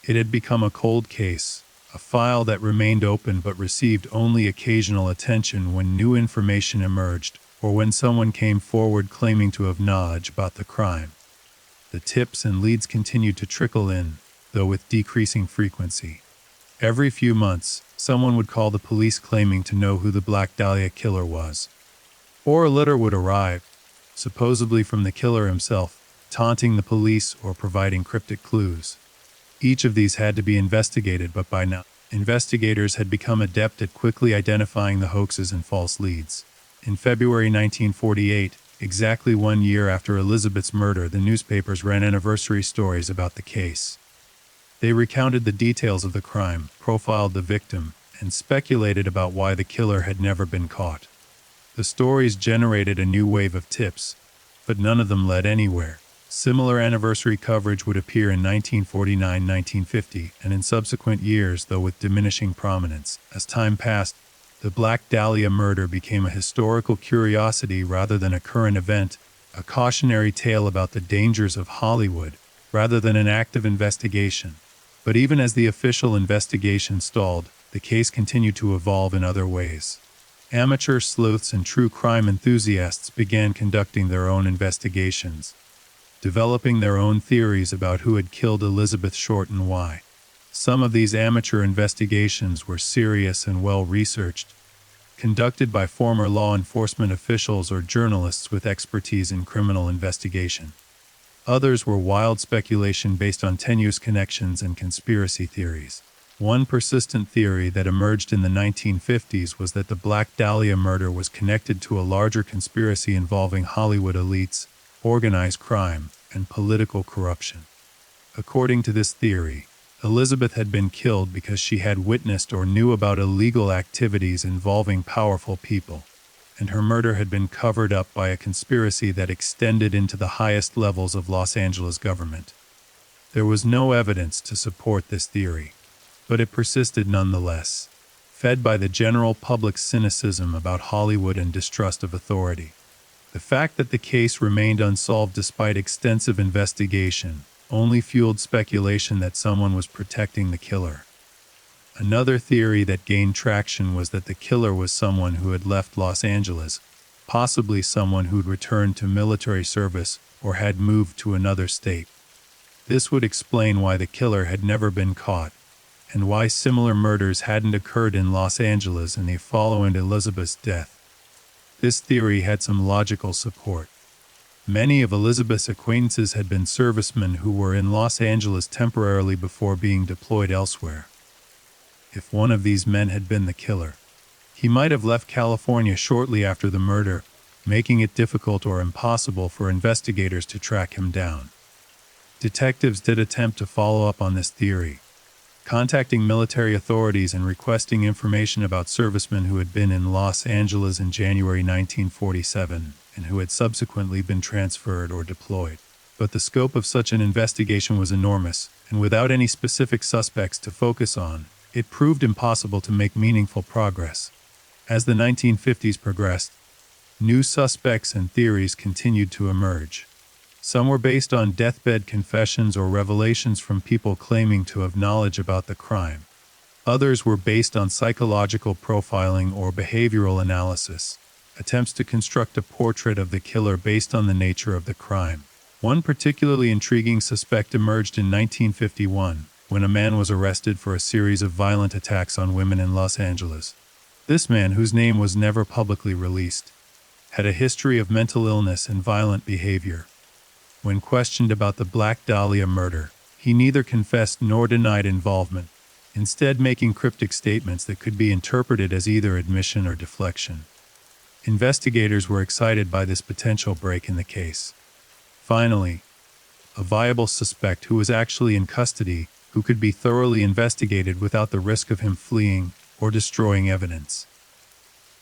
It had become a cold case, a file that remained open but received only occasional attention when new information emerged or when someone came forward claiming to have knowledge about the crime. The tips and leads continued to trickle in, though with decreasing frequency. Every few months, someone would call the police claiming to know who the Black Dahlia killer was. Or a letter would arrive, supposedly from the killer himself, taunting the police or providing cryptic clues. Each of these had to be investigated, but by now, investigators had become adept at quickly identifying the hoaxes and false leads. In February 1948, exactly 1 year after Elizabeth's murder, the newspapers ran anniversary stories about the case. They recounted the details of the crime, profiled the victim, and speculated about why the killer had never been caught. The stories generated a new wave of tips, but none of them led anywhere. Similar anniversary coverage would appear in 1949-1950 and in subsequent years, though with diminishing prominence. As time passed, the Black Dahlia murder became a historical curiosity rather than a current event, a cautionary tale about the dangers of Hollywood, rather than an active investigation. But even as the official investigation stalled, the case continued to evolve in other ways. Amateur sleuths and true crime enthusiasts began conducting their own investigations, developing their own theories about who had killed Elizabeth Short and why. Some of these amateur investigations were serious and well-researched, conducted by former law enforcement officials or journalists with expertise in criminal investigation. Others were wild speculation based on tenuous connections and conspiracy theories. One persistent theory that emerged in the 1950s was that the Black Dahlia murder was connected to a larger conspiracy involving Hollywood elites, organized crime, and political corruption. According to this theory, Elizabeth had been killed because she had witnessed or knew about illegal activities involving powerful people, and her murder had been covered up by a conspiracy that extended into the highest levels of Los Angeles government. There was no evidence to support this theory, but it persisted nonetheless, fed by the general public's cynicism about Hollywood and distrust of authority. The fact that the case remained unsolved despite extensive investigation only fueled speculation that someone was protecting the killer. Another theory that gained traction was that the killer was someone who had left Los Angeles, possibly someone who'd returned to military service or had moved to another state. This would explain why the killer had never been caught, and why similar murders hadn't occurred in Los Angeles in the following Elizabeth's death. This theory had some logical support. Many of Elizabeth's acquaintances had been servicemen who were in Los Angeles temporarily before being deployed elsewhere. If one of these men had been the killer, he might have left California shortly after the murder, making it difficult or impossible for investigators to track him down. Detectives did attempt to follow up on this theory, contacting military authorities and requesting information about servicemen who had been in Los Angeles in January 1947 and who had subsequently been transferred or deployed. But the scope of such an investigation was enormous, and without any specific suspects to focus on, it proved impossible to make meaningful progress. As the 1950s progressed, new suspects and theories continued to emerge. Some were based on deathbed confessions or revelations from people claiming to have knowledge about the crime. Others were based on psychological profiling or behavioral analysis, attempts to construct a portrait of the killer based on the nature of the crime. One particularly intriguing suspect emerged in 1951, when a man was arrested for a series of violent attacks on women in Los Angeles. This man, whose name was never publicly released, had a history of mental illness and violent behavior. When questioned about the Black Dahlia murder, he neither confessed nor denied involvement, instead making cryptic statements that could be interpreted as either admission or deflection. Investigators were excited by this potential break in the case. Finally, a viable suspect who was actually in custody who could be thoroughly investigated without the risk of him fleeing or destroying evidence.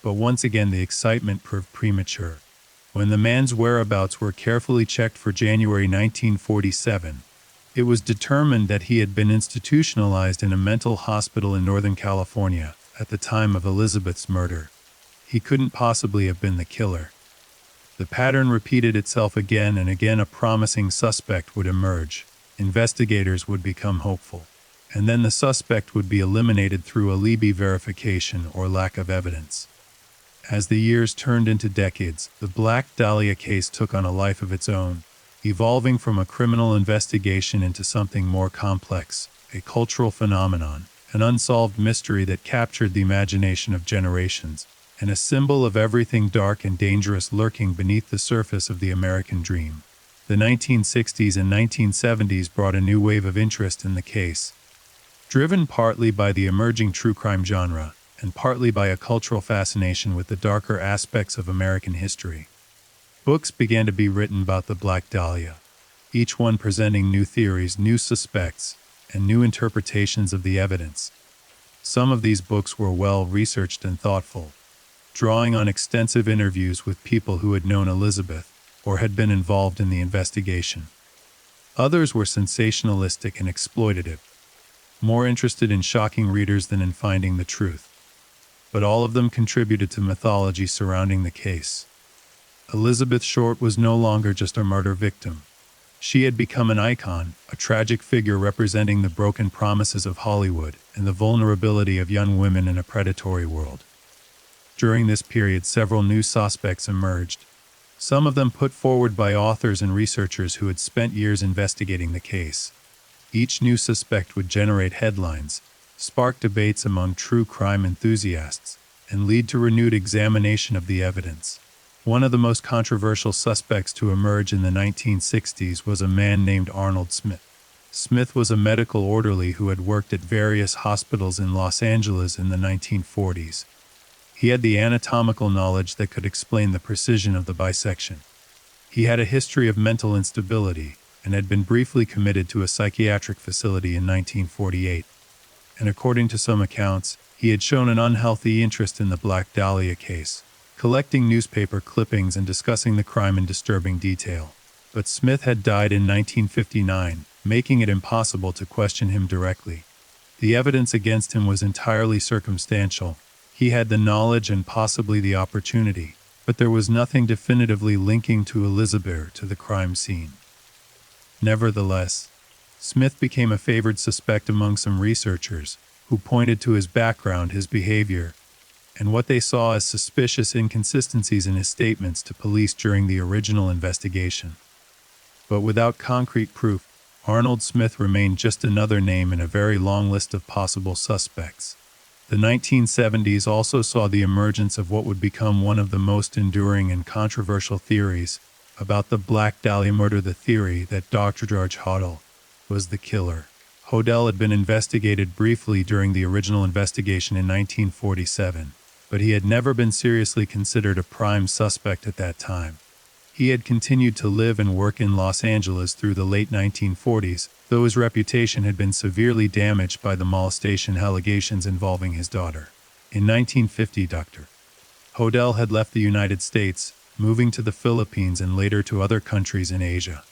But once again the excitement proved premature. When the man's whereabouts were carefully checked for January 1947, it was determined that he had been institutionalized in a mental hospital in Northern California at the time of Elizabeth's murder. He couldn't possibly have been the killer. The pattern repeated itself again and again. A promising suspect would emerge. Investigators would become hopeful. And then the suspect would be eliminated through alibi verification or lack of evidence. As the years turned into decades, the Black Dahlia case took on a life of its own, evolving from a criminal investigation into something more complex, a cultural phenomenon, an unsolved mystery that captured the imagination of generations, and a symbol of everything dark and dangerous lurking beneath the surface of the American dream. The 1960s and 1970s brought a new wave of interest in the case, driven partly by the emerging true crime genre, and partly by a cultural fascination with the darker aspects of American history. Books began to be written about the Black Dahlia, each one presenting new theories, new suspects, and new interpretations of the evidence. Some of these books were well researched and thoughtful, drawing on extensive interviews with people who had known Elizabeth or had been involved in the investigation. Others were sensationalistic and exploitative, more interested in shocking readers than in finding the truth. But all of them contributed to mythology surrounding the case. Elizabeth Short was no longer just a murder victim. She had become an icon, a tragic figure representing the broken promises of Hollywood and the vulnerability of young women in a predatory world. During this period, several new suspects emerged, some of them put forward by authors and researchers who had spent years investigating the case. Each new suspect would generate headlines, spark debates among true crime enthusiasts, and lead to renewed examination of the evidence. One of the most controversial suspects to emerge in the 1960s was a man named Arnold Smith. Smith was a medical orderly who had worked at various hospitals in Los Angeles in the 1940s. He had the anatomical knowledge that could explain the precision of the bisection. He had a history of mental instability and had been briefly committed to a psychiatric facility in 1948. And according to some accounts, he had shown an unhealthy interest in the Black Dahlia case, collecting newspaper clippings and discussing the crime in disturbing detail. But Smith had died in 1959, making it impossible to question him directly. The evidence against him was entirely circumstantial. He had the knowledge and possibly the opportunity, but there was nothing definitively linking to Elizabeth to the crime scene. Nevertheless, Smith became a favored suspect among some researchers, who pointed to his background, his behavior, and what they saw as suspicious inconsistencies in his statements to police during the original investigation. But without concrete proof, Arnold Smith remained just another name in a very long list of possible suspects. The 1970s also saw the emergence of what would become one of the most enduring and controversial theories about the Black Dahlia murder, the theory that Dr. George Hodel was the killer. Hodel had been investigated briefly during the original investigation in 1947, but he had never been seriously considered a prime suspect at that time. He had continued to live and work in Los Angeles through the late 1940s, though his reputation had been severely damaged by the molestation allegations involving his daughter. In 1950, Dr. Hodel had left the United States, moving to the Philippines and later to other countries in Asia.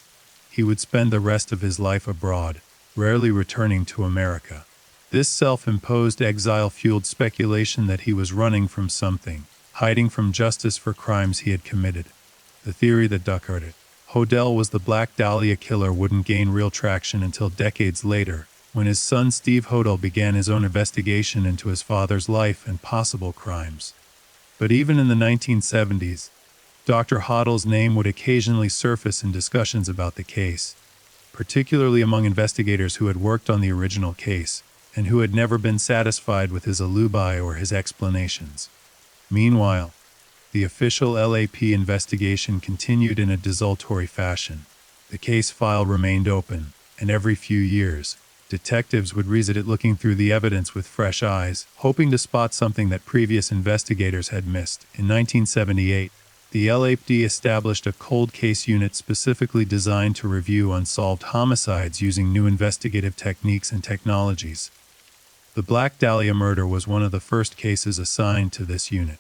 He would spend the rest of his life abroad, rarely returning to America. This self-imposed exile fueled speculation that he was running from something, hiding from justice for crimes he had committed. The theory that Dr. Hodel was the Black Dahlia killer wouldn't gain real traction until decades later, when his son Steve Hodel began his own investigation into his father's life and possible crimes. But even in the 1970s, Dr. Hodel's name would occasionally surface in discussions about the case, particularly among investigators who had worked on the original case and who had never been satisfied with his alibi or his explanations. Meanwhile, the official LAP investigation continued in a desultory fashion. The case file remained open, and every few years, detectives would revisit it, looking through the evidence with fresh eyes, hoping to spot something that previous investigators had missed. In 1978, The LAPD established a cold case unit specifically designed to review unsolved homicides using new investigative techniques and technologies. The Black Dahlia murder was one of the first cases assigned to this unit.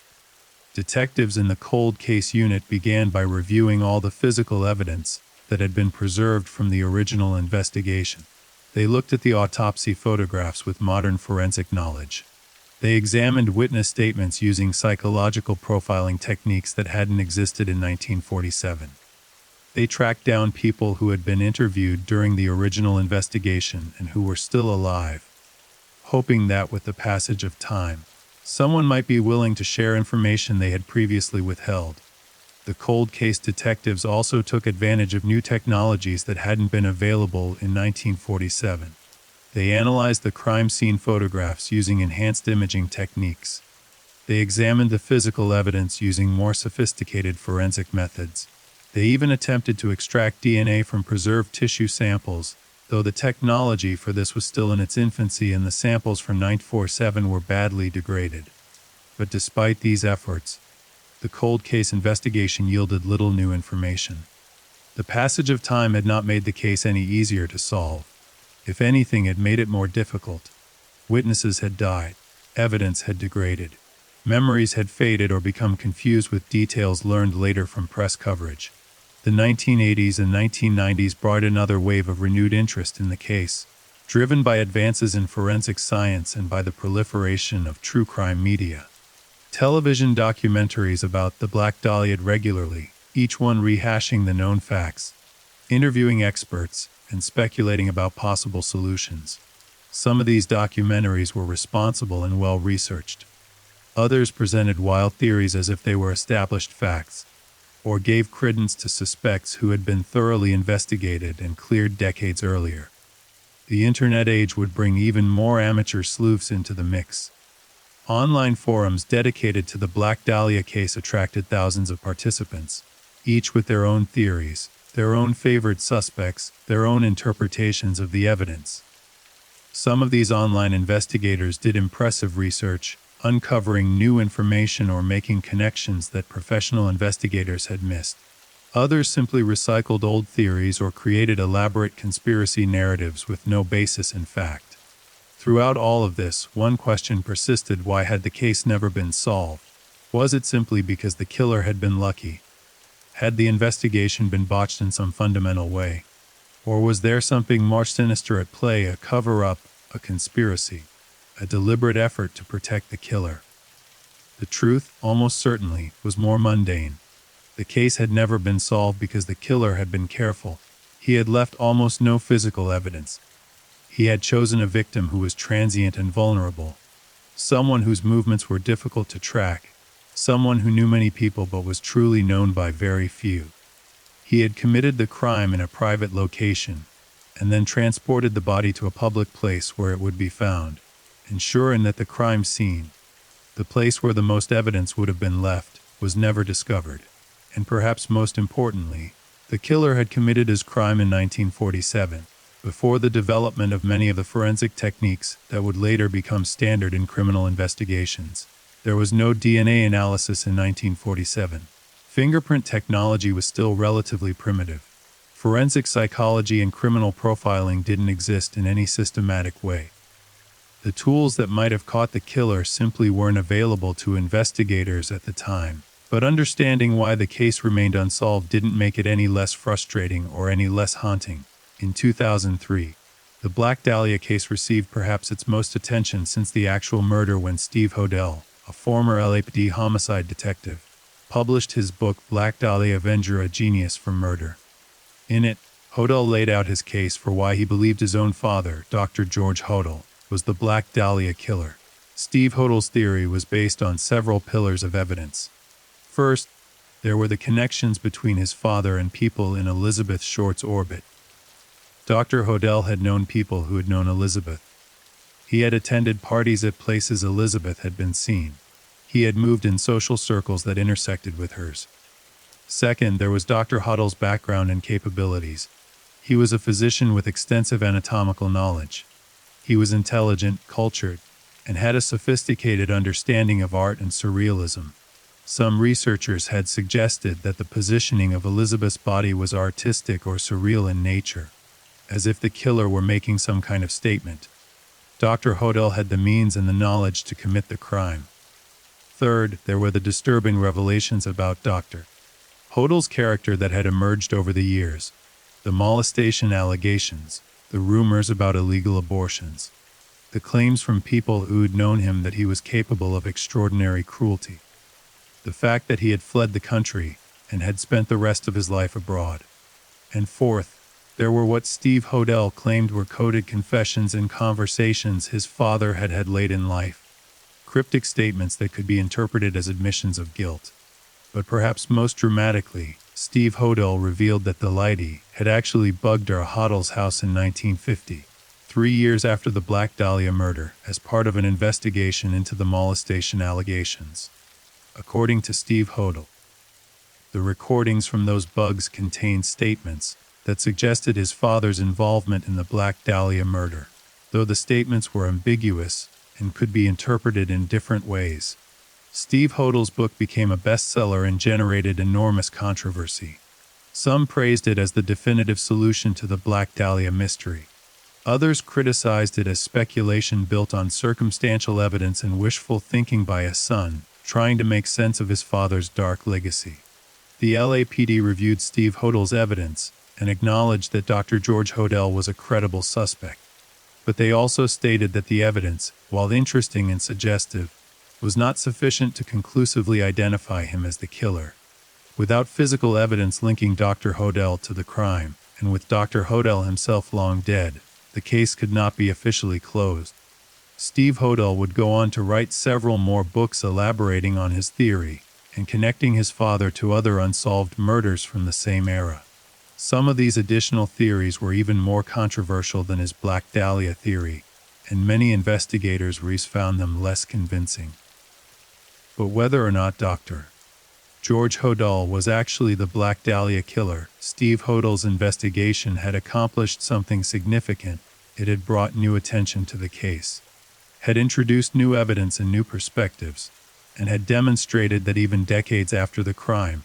Detectives in the cold case unit began by reviewing all the physical evidence that had been preserved from the original investigation. They looked at the autopsy photographs with modern forensic knowledge. They examined witness statements using psychological profiling techniques that hadn't existed in 1947. They tracked down people who had been interviewed during the original investigation and who were still alive, hoping that with the passage of time, someone might be willing to share information they had previously withheld. The cold case detectives also took advantage of new technologies that hadn't been available in 1947. They analyzed the crime scene photographs using enhanced imaging techniques. They examined the physical evidence using more sophisticated forensic methods. They even attempted to extract DNA from preserved tissue samples, though the technology for this was still in its infancy and the samples from 1947 were badly degraded. But despite these efforts, the cold case investigation yielded little new information. The passage of time had not made the case any easier to solve. If anything, it made it more difficult. Witnesses had died, evidence had degraded, memories had faded or become confused with details learned later from press coverage. The 1980s and 1990s brought another wave of renewed interest in the case, driven by advances in forensic science and by the proliferation of true crime media. Television documentaries about the Black Dahlia regularly, each one rehashing the known facts, interviewing experts, and speculating about possible solutions. Some of these documentaries were responsible and well-researched. Others presented wild theories as if they were established facts, or gave credence to suspects who had been thoroughly investigated and cleared decades earlier. The internet age would bring even more amateur sleuths into the mix. Online forums dedicated to the Black Dahlia case attracted thousands of participants, each with their own theories, their own favored suspects, their own interpretations of the evidence. Some of these online investigators did impressive research, uncovering new information or making connections that professional investigators had missed. Others simply recycled old theories or created elaborate conspiracy narratives with no basis in fact. Throughout all of this, one question persisted: why had the case never been solved? Was it simply because the killer had been lucky? Had the investigation been botched in some fundamental way? Or was there something more sinister at play, a cover-up, a conspiracy, a deliberate effort to protect the killer? The truth, almost certainly, was more mundane. The case had never been solved because the killer had been careful. He had left almost no physical evidence. He had chosen a victim who was transient and vulnerable, someone whose movements were difficult to track, someone who knew many people but was truly known by very few. He had committed the crime in a private location, and then transported the body to a public place where it would be found, ensuring that the crime scene, the place where the most evidence would have been left, was never discovered. And perhaps most importantly, the killer had committed his crime in 1947, before the development of many of the forensic techniques that would later become standard in criminal investigations. There was no DNA analysis in 1947. Fingerprint technology was still relatively primitive. Forensic psychology and criminal profiling didn't exist in any systematic way. The tools that might have caught the killer simply weren't available to investigators at the time. But understanding why the case remained unsolved didn't make it any less frustrating or any less haunting. In 2003, the Black Dahlia case received perhaps its most attention since the actual murder when Steve Hodel, a former LAPD homicide detective, published his book Black Dahlia Avenger: A Genius for Murder. In it, Hodel laid out his case for why he believed his own father, Dr. George Hodel, was the Black Dahlia killer. Steve Hodel's theory was based on several pillars of evidence. First, there were the connections between his father and people in Elizabeth Short's orbit. Dr. Hodel had known people who had known Elizabeth. He had attended parties at places Elizabeth had been seen. He had moved in social circles that intersected with hers. Second, there was Dr. Hodel's background and capabilities. He was a physician with extensive anatomical knowledge. He was intelligent, cultured, and had a sophisticated understanding of art and surrealism. Some researchers had suggested that the positioning of Elizabeth's body was artistic or surreal in nature, as if the killer were making some kind of statement. Dr. Hodel had the means and the knowledge to commit the crime. Third, there were the disturbing revelations about Dr. Hodel's character that had emerged over the years. The molestation allegations, the rumors about illegal abortions, the claims from people who'd known him that he was capable of extraordinary cruelty. The fact that he had fled the country and had spent the rest of his life abroad. And fourth, there were what Steve Hodel claimed were coded confessions and conversations his father had had late in life. Cryptic statements that could be interpreted as admissions of guilt. But perhaps most dramatically, Steve Hodel revealed that the lady had actually bugged Hodel's house in 1950, 3 years after the Black Dahlia murder, as part of an investigation into the molestation allegations. According to Steve Hodel, the recordings from those bugs contained statements that suggested his father's involvement in the Black Dahlia murder, though the statements were ambiguous and could be interpreted in different ways. Steve Hodel's book became a bestseller and generated enormous controversy. Some praised it as the definitive solution to the Black Dahlia mystery. Others criticized it as speculation built on circumstantial evidence and wishful thinking by a son, trying to make sense of his father's dark legacy. The LAPD reviewed Steve Hodel's evidence and acknowledged that Dr. George Hodel was a credible suspect. But they also stated that the evidence, while interesting and suggestive, was not sufficient to conclusively identify him as the killer. Without physical evidence linking Dr. Hodel to the crime, and with Dr. Hodel himself long dead, the case could not be officially closed. Steve Hodel would go on to write several more books elaborating on his theory and connecting his father to other unsolved murders from the same era. Some of these additional theories were even more controversial than his Black Dahlia theory, and many investigators found them less convincing. But whether or not Dr. George Hodel was actually the Black Dahlia killer, Steve Hodel's investigation had accomplished something significant. It had brought new attention to the case, had introduced new evidence and new perspectives, and had demonstrated that even decades after the crime,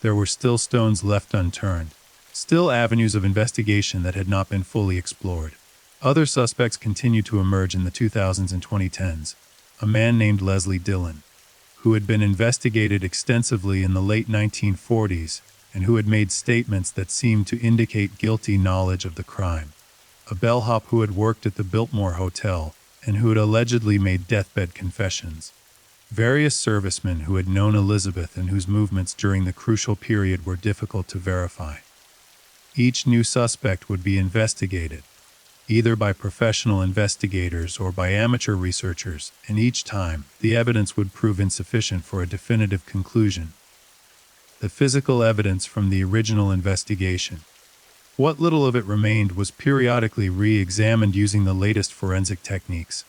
there were still stones left unturned, still avenues of investigation that had not been fully explored. Other suspects continued to emerge in the 2000s and 2010s. A man named Leslie Dillon, who had been investigated extensively in the late 1940s and who had made statements that seemed to indicate guilty knowledge of the crime. A bellhop who had worked at the Biltmore Hotel and who had allegedly made deathbed confessions. Various servicemen who had known Elizabeth and whose movements during the crucial period were difficult to verify. Each new suspect would be investigated, either by professional investigators or by amateur researchers, and each time, the evidence would prove insufficient for a definitive conclusion. The physical evidence from the original investigation, what little of it remained, was periodically re-examined using the latest forensic techniques.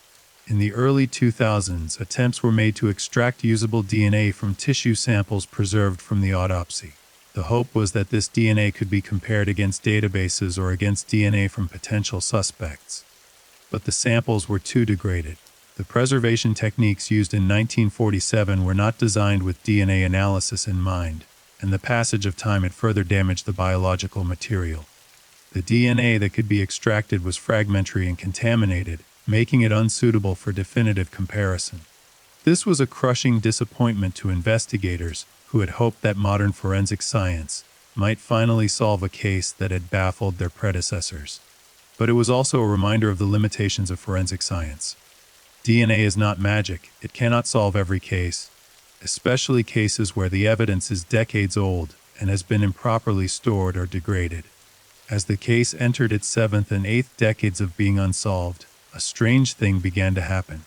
In the early 2000s, attempts were made to extract usable DNA from tissue samples preserved from the autopsy. The hope was that this DNA could be compared against databases or against DNA from potential suspects. But the samples were too degraded. The preservation techniques used in 1947 were not designed with DNA analysis in mind, and the passage of time had further damaged the biological material. The DNA that could be extracted was fragmentary and contaminated, making it unsuitable for definitive comparison. This was a crushing disappointment to investigators who had hoped that modern forensic science might finally solve a case that had baffled their predecessors. But it was also a reminder of the limitations of forensic science. DNA is not magic. It cannot solve every case, especially cases where the evidence is decades old and has been improperly stored or degraded. As the case entered its 7th and 8th decades of being unsolved, a strange thing began to happen.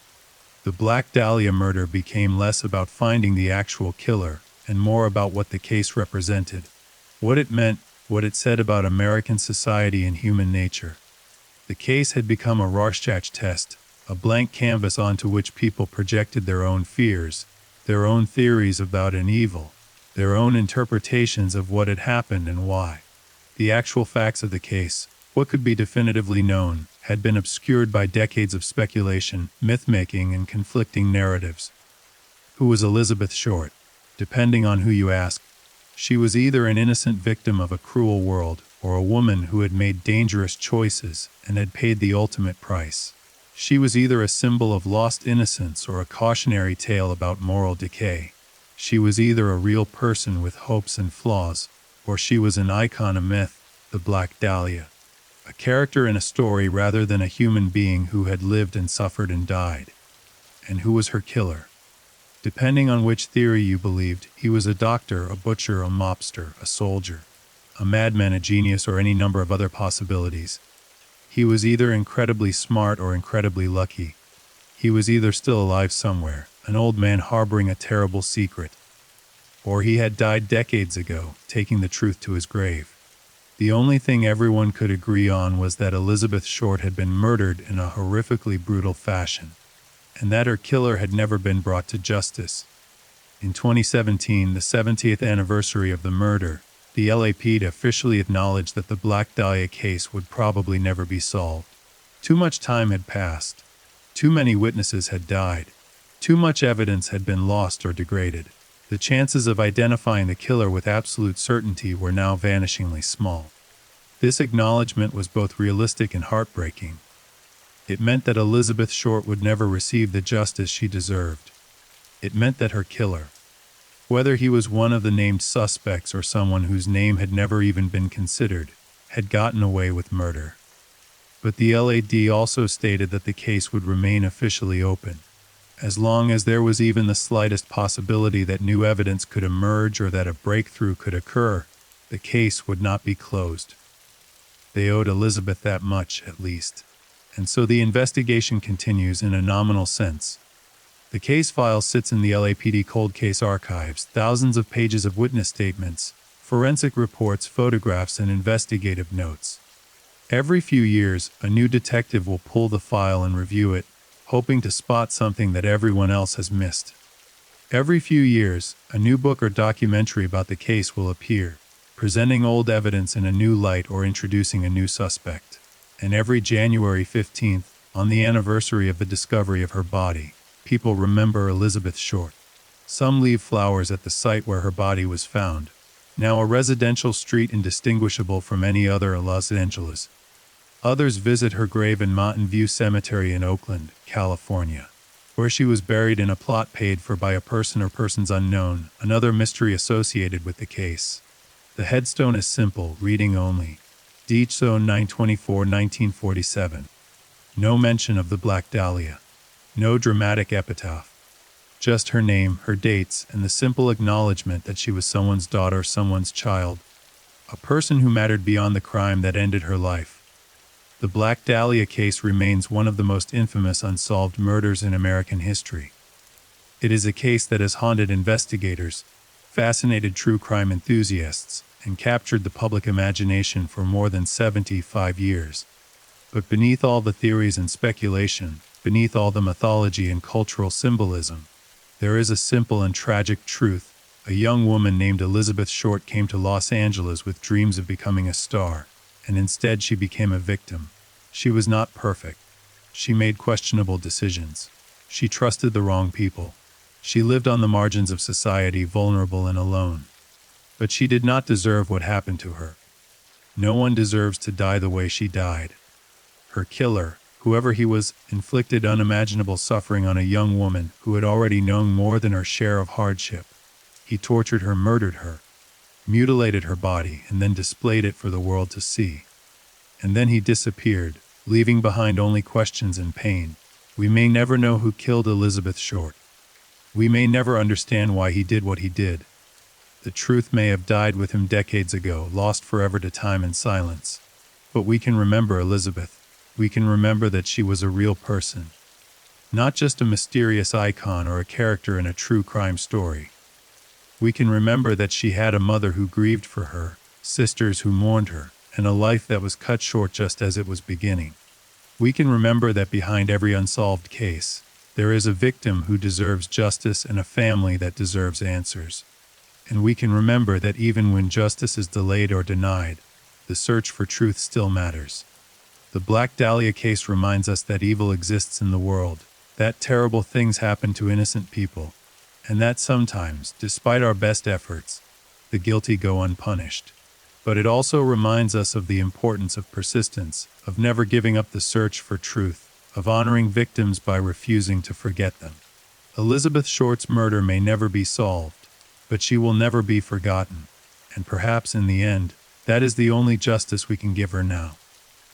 The Black Dahlia murder became less about finding the actual killer and more about what the case represented, what it meant, what it said about American society and human nature. The case had become a Rorschach test, a blank canvas onto which people projected their own fears, their own theories about an evil, their own interpretations of what had happened and why. The actual facts of the case, what could be definitively known, had been obscured by decades of speculation, myth-making, and conflicting narratives. Who was Elizabeth Short? Depending on who you ask, she was either an innocent victim of a cruel world or a woman who had made dangerous choices and had paid the ultimate price. She was either a symbol of lost innocence or a cautionary tale about moral decay. She was either a real person with hopes and flaws, or she was an icon, a myth, the Black Dahlia. A character in a story rather than a human being who had lived and suffered and died. And who was her killer? Depending on which theory you believed, he was a doctor, a butcher, a mobster, a soldier, a madman, a genius, or any number of other possibilities. He was either incredibly smart or incredibly lucky. He was either still alive somewhere, an old man harboring a terrible secret, or he had died decades ago, taking the truth to his grave. The only thing everyone could agree on was that Elizabeth Short had been murdered in a horrifically brutal fashion, and that her killer had never been brought to justice. In 2017, the 70th anniversary of the murder, the LAPD officially acknowledged that the Black Dahlia case would probably never be solved. Too much time had passed. Too many witnesses had died. Too much evidence had been lost or degraded. The chances of identifying the killer with absolute certainty were now vanishingly small. This acknowledgement was both realistic and heartbreaking. It meant that Elizabeth Short would never receive the justice she deserved. It meant that her killer, whether he was one of the named suspects or someone whose name had never even been considered, had gotten away with murder. But the LAD also stated that the case would remain officially open. As long as there was even the slightest possibility that new evidence could emerge or that a breakthrough could occur, the case would not be closed. They owed Elizabeth that much, at least. And so the investigation continues in a nominal sense. The case file sits in the LAPD cold case archives, thousands of pages of witness statements, forensic reports, photographs, and investigative notes. Every few years, a new detective will pull the file and review it, hoping to spot something that everyone else has missed. Every few years, a new book or documentary about the case will appear, presenting old evidence in a new light or introducing a new suspect. And every January 15th, on the anniversary of the discovery of her body, people remember Elizabeth Short. Some leave flowers at the site where her body was found, now a residential street indistinguishable from any other in Los Angeles. Others visit her grave in Mountain View Cemetery in Oakland, California, where she was buried in a plot paid for by a person or persons unknown, another mystery associated with the case. The headstone is simple, reading only, Deech Zone 9/24/1947. No mention of the Black Dahlia. No dramatic epitaph. Just her name, her dates, and the simple acknowledgement that she was someone's daughter, someone's child. A person who mattered beyond the crime that ended her life. The Black Dahlia case remains one of the most infamous unsolved murders in American history. It is a case that has haunted investigators, fascinated true crime enthusiasts, and captured the public imagination for more than 75 years. But beneath all the theories and speculation, beneath all the mythology and cultural symbolism, there is a simple and tragic truth. A young woman named Elizabeth Short came to Los Angeles with dreams of becoming a star, and instead she became a victim. She was not perfect. She made questionable decisions. She trusted the wrong people. She lived on the margins of society, vulnerable and alone. But she did not deserve what happened to her. No one deserves to die the way she died. Her killer, whoever he was, inflicted unimaginable suffering on a young woman who had already known more than her share of hardship. He tortured her, murdered her, mutilated her body, and then displayed it for the world to see. And then he disappeared, leaving behind only questions and pain. We may never know who killed Elizabeth Short. We may never understand why he did what he did. The truth may have died with him decades ago, lost forever to time and silence. But we can remember Elizabeth. We can remember that she was a real person. Not just a mysterious icon or a character in a true crime story. We can remember that she had a mother who grieved for her, sisters who mourned her, and a life that was cut short just as it was beginning. We can remember that behind every unsolved case, there is a victim who deserves justice and a family that deserves answers. And we can remember that even when justice is delayed or denied, the search for truth still matters. The Black Dahlia case reminds us that evil exists in the world, that terrible things happen to innocent people, and that sometimes, despite our best efforts, the guilty go unpunished. But it also reminds us of the importance of persistence, of never giving up the search for truth, of honoring victims by refusing to forget them. Elizabeth Short's murder may never be solved, but she will never be forgotten, and perhaps in the end, that is the only justice we can give her now.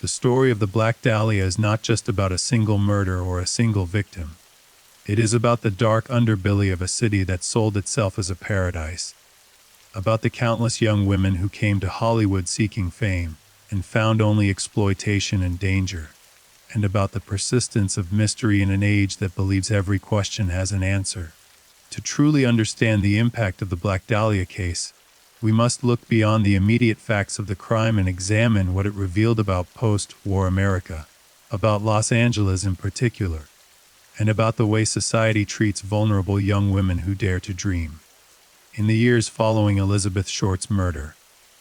The story of the Black Dahlia is not just about a single murder or a single victim. It is about the dark underbelly of a city that sold itself as a paradise, about the countless young women who came to Hollywood seeking fame and found only exploitation and danger, and about the persistence of mystery in an age that believes every question has an answer. To truly understand the impact of the Black Dahlia case, we must look beyond the immediate facts of the crime and examine what it revealed about post-war America, about Los Angeles in particular, and about the way society treats vulnerable young women who dare to dream. In the years following Elizabeth Short's murder,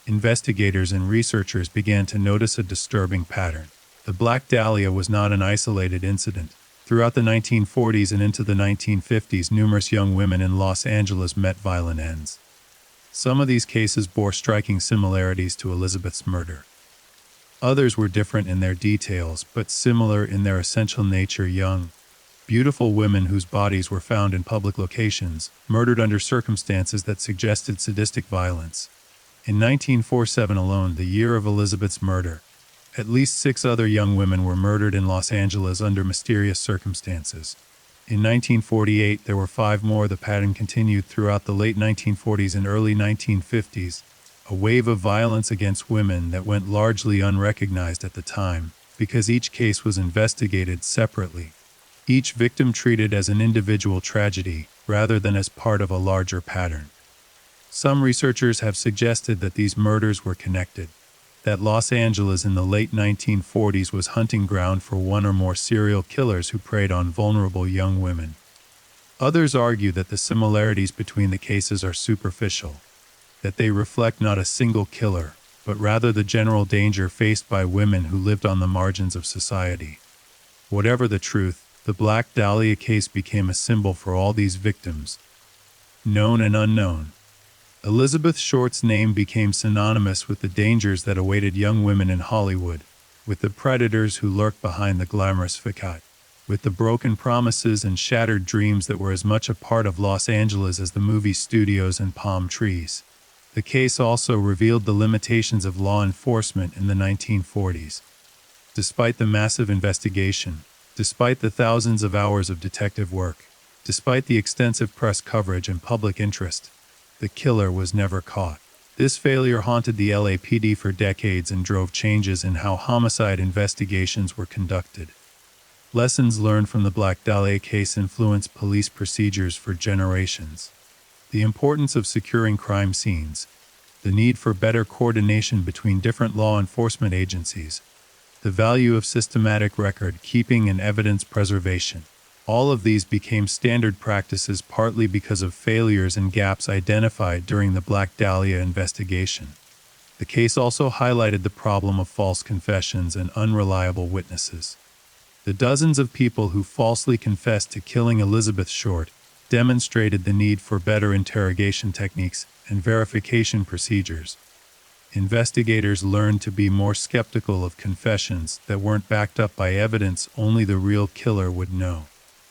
investigators and researchers began to notice a disturbing pattern. The Black Dahlia was not an isolated incident. Throughout the 1940s and into the 1950s, numerous young women in Los Angeles met violent ends. Some of these cases bore striking similarities to Elizabeth's murder. Others were different in their details, but similar in their essential nature: young, beautiful women whose bodies were found in public locations, murdered under circumstances that suggested sadistic violence. In 1947 alone, the year of Elizabeth's murder, at least 6 other young women were murdered in Los Angeles under mysterious circumstances. In 1948, there were 5 more. The pattern continued throughout the late 1940s and early 1950s, a wave of violence against women that went largely unrecognized at the time, because each case was investigated separately, each victim treated as an individual tragedy rather than as part of a larger pattern. Some researchers have suggested that these murders were connected, that Los Angeles in the late 1940s was hunting ground for one or more serial killers who preyed on vulnerable young women. Others argue that the similarities between the cases are superficial, that they reflect not a single killer, but rather the general danger faced by women who lived on the margins of society. Whatever the truth, the Black Dahlia case became a symbol for all these victims, known and unknown. Elizabeth Short's name became synonymous with the dangers that awaited young women in Hollywood, with the predators who lurked behind the glamorous facade, with the broken promises and shattered dreams that were as much a part of Los Angeles as the movie studios and palm trees. The case also revealed the limitations of law enforcement in the 1940s. Despite the massive investigation, despite the thousands of hours of detective work, despite the extensive press coverage and public interest, the killer was never caught. This failure haunted the LAPD for decades and drove changes in how homicide investigations were conducted. Lessons learned from the Black Dahlia case influenced police procedures for generations. The importance of securing crime scenes, the need for better coordination between different law enforcement agencies, the value of systematic record keeping and evidence preservation. All of these became standard practices partly because of failures and gaps identified during the Black Dahlia investigation. The case also highlighted the problem of false confessions and unreliable witnesses. The dozens of people who falsely confessed to killing Elizabeth Short demonstrated the need for better interrogation techniques and verification procedures. Investigators learned to be more skeptical of confessions that weren't backed up by evidence only the real killer would know.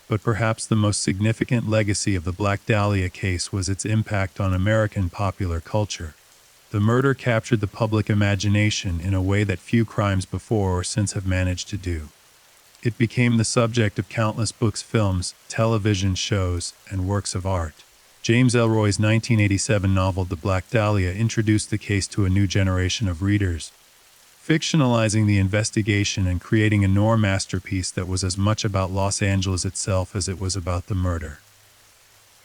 But perhaps the most significant legacy of the Black Dahlia case was its impact on American popular culture. The murder captured the public imagination in a way that few crimes before or since have managed to do. It became the subject of countless books, films, television shows, and works of art. James Ellroy's 1987 novel The Black Dahlia introduced the case to a new generation of readers, fictionalizing the investigation and creating a noir masterpiece that was as much about Los Angeles itself as it was about the murder.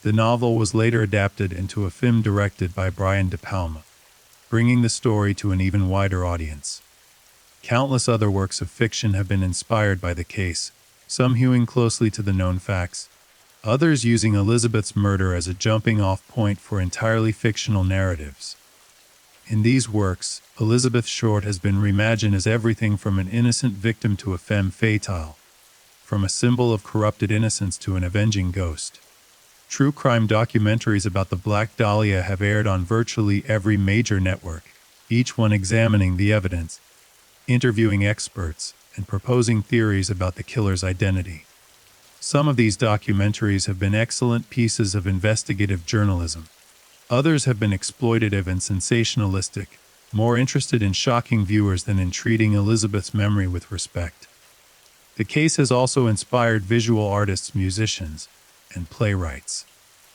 The novel was later adapted into a film directed by Brian De Palma, bringing the story to an even wider audience. Countless other works of fiction have been inspired by the case, some hewing closely to the known facts, others using Elizabeth's murder as a jumping-off point for entirely fictional narratives. In these works, Elizabeth Short has been reimagined as everything from an innocent victim to a femme fatale, from a symbol of corrupted innocence to an avenging ghost. True crime documentaries about the Black Dahlia have aired on virtually every major network, each one examining the evidence, interviewing experts, and proposing theories about the killer's identity. Some of these documentaries have been excellent pieces of investigative journalism. Others have been exploitative and sensationalistic, more interested in shocking viewers than in treating Elizabeth's memory with respect. The case has also inspired visual artists, musicians, and playwrights.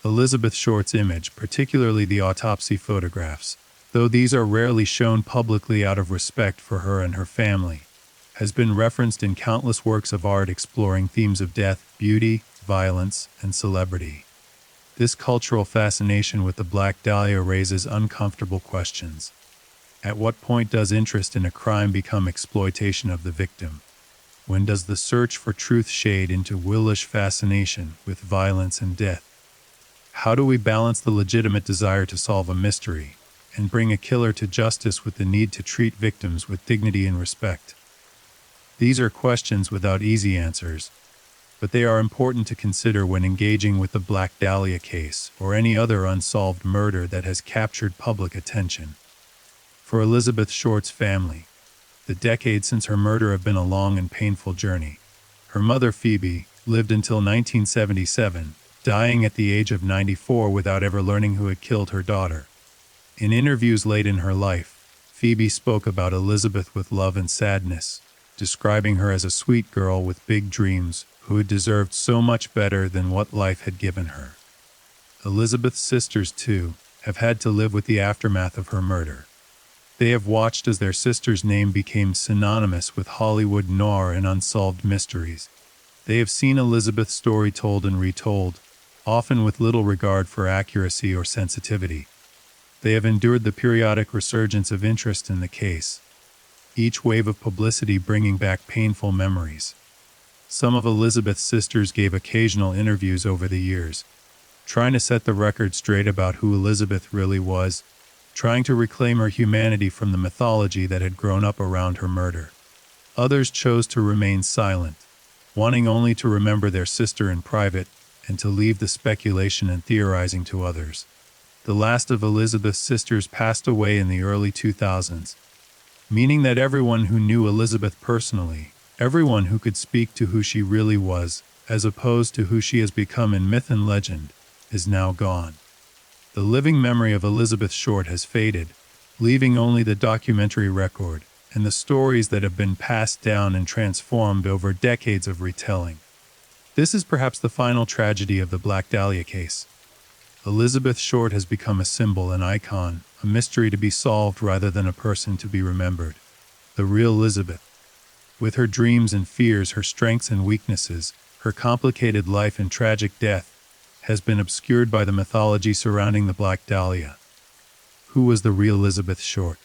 Elizabeth Short's image, particularly the autopsy photographs, though these are rarely shown publicly out of respect for her and her family, has been referenced in countless works of art exploring themes of death, beauty, violence, and celebrity. This cultural fascination with the Black Dahlia raises uncomfortable questions. At what point does interest in a crime become exploitation of the victim? When does the search for truth shade into wholish fascination with violence and death? How do we balance the legitimate desire to solve a mystery and bring a killer to justice with the need to treat victims with dignity and respect? These are questions without easy answers, but they are important to consider when engaging with the Black Dahlia case or any other unsolved murder that has captured public attention. For Elizabeth Short's family, the decades since her murder have been a long and painful journey. Her mother, Phoebe, lived until 1977, dying at the age of 94 without ever learning who had killed her daughter. In interviews late in her life, Phoebe spoke about Elizabeth with love and sadness, describing her as a sweet girl with big dreams who had deserved so much better than what life had given her. Elizabeth's sisters, too, have had to live with the aftermath of her murder. They have watched as their sister's name became synonymous with Hollywood noir and unsolved mysteries. They have seen Elizabeth's story told and retold, often with little regard for accuracy or sensitivity. They have endured the periodic resurgence of interest in the case, each wave of publicity bringing back painful memories. Some of Elizabeth's sisters gave occasional interviews over the years, trying to set the record straight about who Elizabeth really was, trying to reclaim her humanity from the mythology that had grown up around her murder. Others chose to remain silent, wanting only to remember their sister in private and to leave the speculation and theorizing to others. The last of Elizabeth's sisters passed away in the early 2000s, meaning that everyone who knew Elizabeth personally, everyone who could speak to who she really was, as opposed to who she has become in myth and legend, is now gone. The living memory of Elizabeth Short has faded, leaving only the documentary record and the stories that have been passed down and transformed over decades of retelling. This is perhaps the final tragedy of the Black Dahlia case. Elizabeth Short has become a symbol, an icon, a mystery to be solved rather than a person to be remembered. The real Elizabeth, with her dreams and fears, her strengths and weaknesses, her complicated life and tragic death, has been obscured by the mythology surrounding the Black Dahlia. Who was the real Elizabeth Short?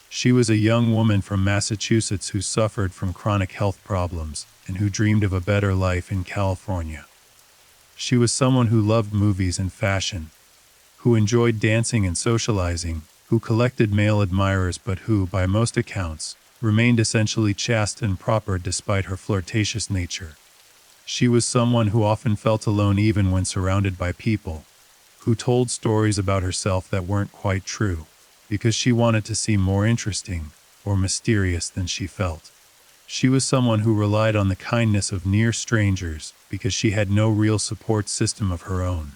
She was a young woman from Massachusetts who suffered from chronic health problems and who dreamed of a better life in California. She was someone who loved movies and fashion, who enjoyed dancing and socializing, who collected male admirers but who, by most accounts, remained essentially chaste and proper despite her flirtatious nature. She was someone who often felt alone even when surrounded by people, who told stories about herself that weren't quite true, because she wanted to seem more interesting or mysterious than she felt. She was someone who relied on the kindness of near strangers because she had no real support system of her own.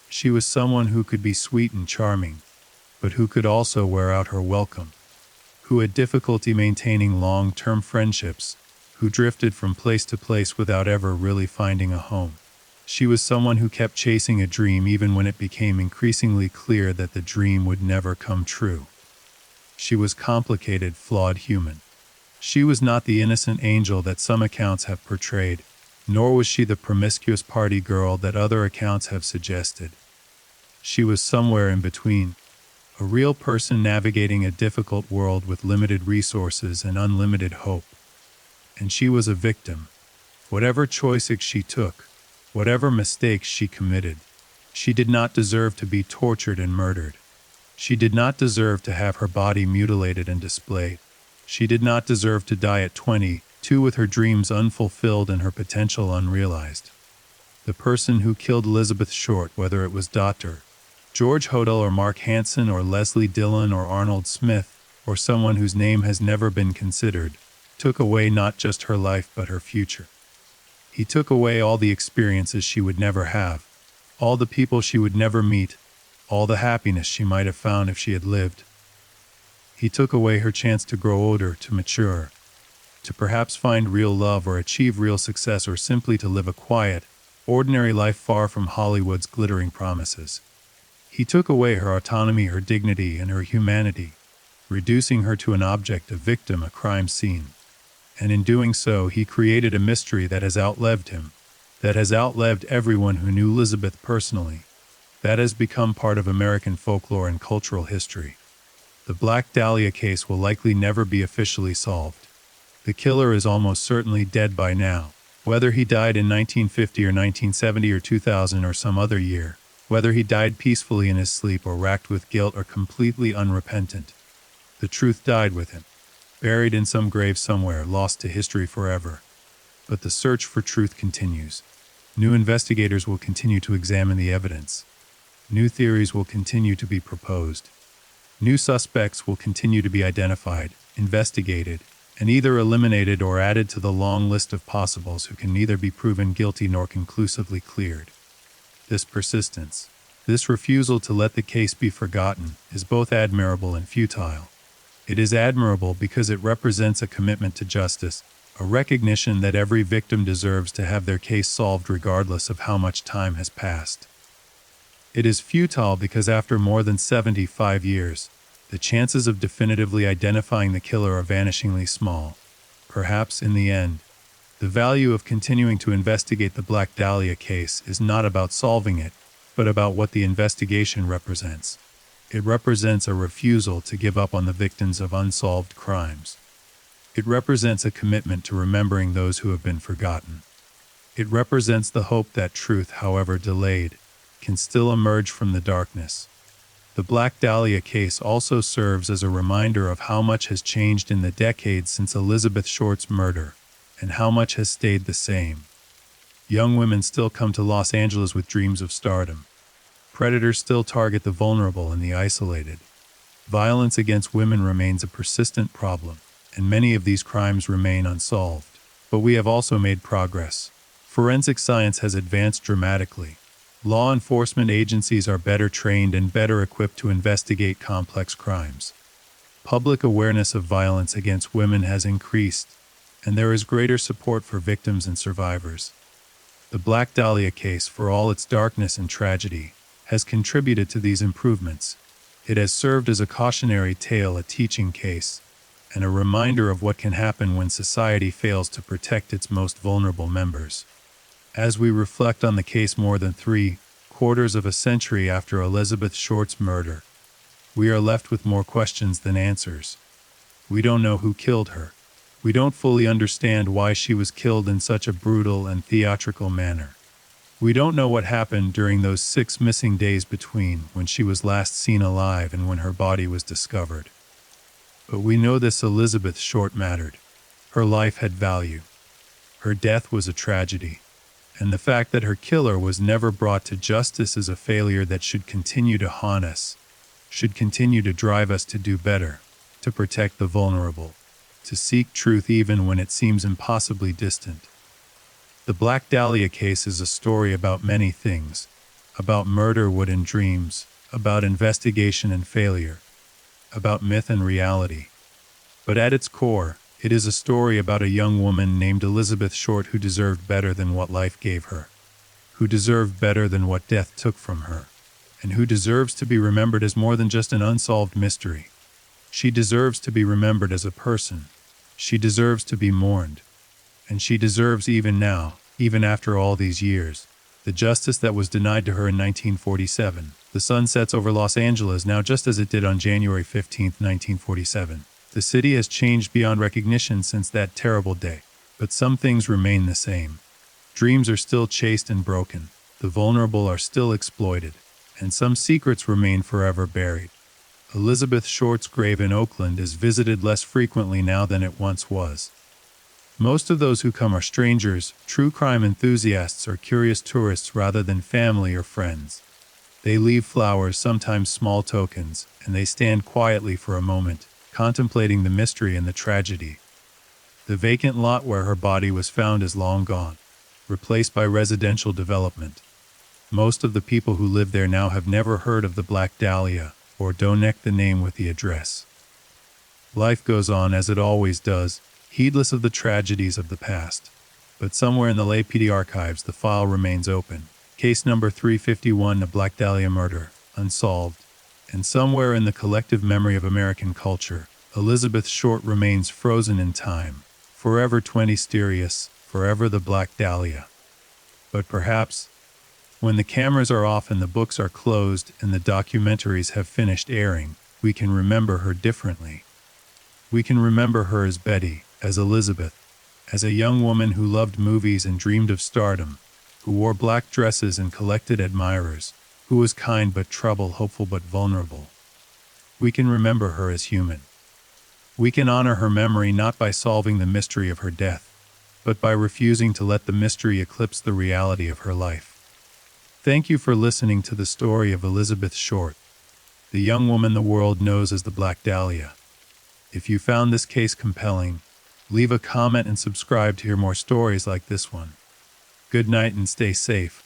She was someone who could be sweet and charming, but who could also wear out her welcome, who had difficulty maintaining long-term friendships, who drifted from place to place without ever really finding a home. She was someone who kept chasing a dream even when it became increasingly clear that the dream would never come true. She was complicated, flawed human. She was not the innocent angel that some accounts have portrayed, nor was she the promiscuous party girl that other accounts have suggested. She was somewhere in between, a real person navigating a difficult world with limited resources and unlimited hope. And she was a victim. Whatever choices she took, whatever mistakes she committed, she did not deserve to be tortured and murdered. She did not deserve to have her body mutilated and displayed. She did not deserve to die at 22 with her dreams unfulfilled and her potential unrealized. The person who killed Elizabeth Short, whether it was Dr. George Hodel or Mark Hansen or Leslie Dillon or Arnold Smith, or someone whose name has never been considered, took away not just her life but her future. He took away all the experiences she would never have, all the people she would never meet, all the happiness she might have found if she had lived. He took away her chance to grow older, to mature, to perhaps find real love or achieve real success, or simply to live a quiet, ordinary life far from Hollywood's glittering promises. He took away her autonomy, her dignity, and her humanity, reducing her to an object, a victim, a crime scene. And in doing so, he created a mystery that has outlived him, that has outlived everyone who knew Elizabeth personally, that has become part of American folklore and cultural history. The Black Dahlia case will likely never be officially solved. The killer is almost certainly dead by now, whether he died in 1950 or 1970 or 2000 or some other year, whether he died peacefully in his sleep or racked with guilt or completely unrepentant. The truth died with him, buried in some grave somewhere, lost to history forever. But the search for truth continues. New investigators will continue to examine the evidence. New theories will continue to be proposed. New suspects will continue to be identified, investigated, and either eliminated or added to the long list of possibles who can neither be proven guilty nor conclusively cleared. This persistence, this refusal to let the case be forgotten, is both admirable and futile. It is admirable because it represents a commitment to justice, a recognition that every victim deserves to have their case solved regardless of how much time has passed. It is futile because after more than 75 years, the chances of definitively identifying the killer are vanishingly small. Perhaps, in the end, the value of continuing to investigate the Black Dahlia case is not about solving it, but about what the investigation represents. It represents a refusal to give up on the victims of unsolved crimes. It represents a commitment to remembering those who have been forgotten. It represents the hope that truth, however delayed, can still emerge from the darkness. The Black Dahlia case also serves as a reminder of how much has changed in the decades since Elizabeth Short's murder, and how much has stayed the same. Young women still come to Los Angeles with dreams of stardom. Predators still target the vulnerable and the isolated. Violence against women remains a persistent problem, and many of these crimes remain unsolved. But we have also made progress. Forensic science has advanced dramatically. Law enforcement agencies are better trained and better equipped to investigate complex crimes. Public awareness of violence against women has increased, and there is greater support for victims and survivors. The Black Dahlia case, for all its darkness and tragedy, has contributed to these improvements. It has served as a cautionary tale, a teaching case, and a reminder of what can happen when society fails to protect its most vulnerable members. As we reflect on the case more than 3/4 of a century after Elizabeth Short's murder, we are left with more questions than answers. We don't know who killed her. We don't fully understand why she was killed in such a brutal and theatrical manner. We don't know what happened during those 6 missing days between when she was last seen alive and when her body was discovered. But we know this: Elizabeth Short mattered. Her life had value. Her death was a tragedy. And the fact that her killer was never brought to justice is a failure that should continue to haunt us, should continue to drive us to do better, to protect the vulnerable, to seek truth even when it seems impossibly distant. The Black Dahlia case is a story about many things, about murder, wood and dreams, about investigation and failure, about myth and reality. But at its core, it is a story about a young woman named Elizabeth Short who deserved better than what life gave her, who deserved better than what death took from her, and who deserves to be remembered as more than just an unsolved mystery. She deserves to be remembered as a person. She deserves to be mourned. And she deserves, even now, even after all these years, the justice that was denied to her in 1947. The sun sets over Los Angeles now just as it did on January 15, 1947. The city has changed beyond recognition since that terrible day, but some things remain the same. Dreams are still chased and broken, the vulnerable are still exploited, and some secrets remain forever buried. Elizabeth Short's grave in Oakland is visited less frequently now than it once was. Most of those who come are strangers, true crime enthusiasts, or curious tourists rather than family or friends. They leave flowers, sometimes small tokens, and they stand quietly for a moment, contemplating the mystery and the tragedy. The vacant lot where her body was found is long gone, replaced by residential development. Most of the people who live there now have never heard of the Black Dahlia, or don't connect the name with the address. Life goes on as it always does, heedless of the tragedies of the past. But somewhere in the LAPD archives the file remains open. Case number 351, the Black Dahlia murder, unsolved. And somewhere in the collective memory of American culture, Elizabeth Short remains frozen in time. Forever 20 mysterious, forever the Black Dahlia. But perhaps, when the cameras are off and the books are closed and the documentaries have finished airing, we can remember her differently. We can remember her as Betty, as Elizabeth, as a young woman who loved movies and dreamed of stardom, who wore black dresses and collected admirers, who was kind but troubled, hopeful but vulnerable. We can remember her as human. We can honor her memory not by solving the mystery of her death, but by refusing to let the mystery eclipse the reality of her life. Thank you for listening to the story of Elizabeth Short, the young woman the world knows as the Black Dahlia. If you found this case compelling, leave a comment and subscribe to hear more stories like this one. Good night and stay safe.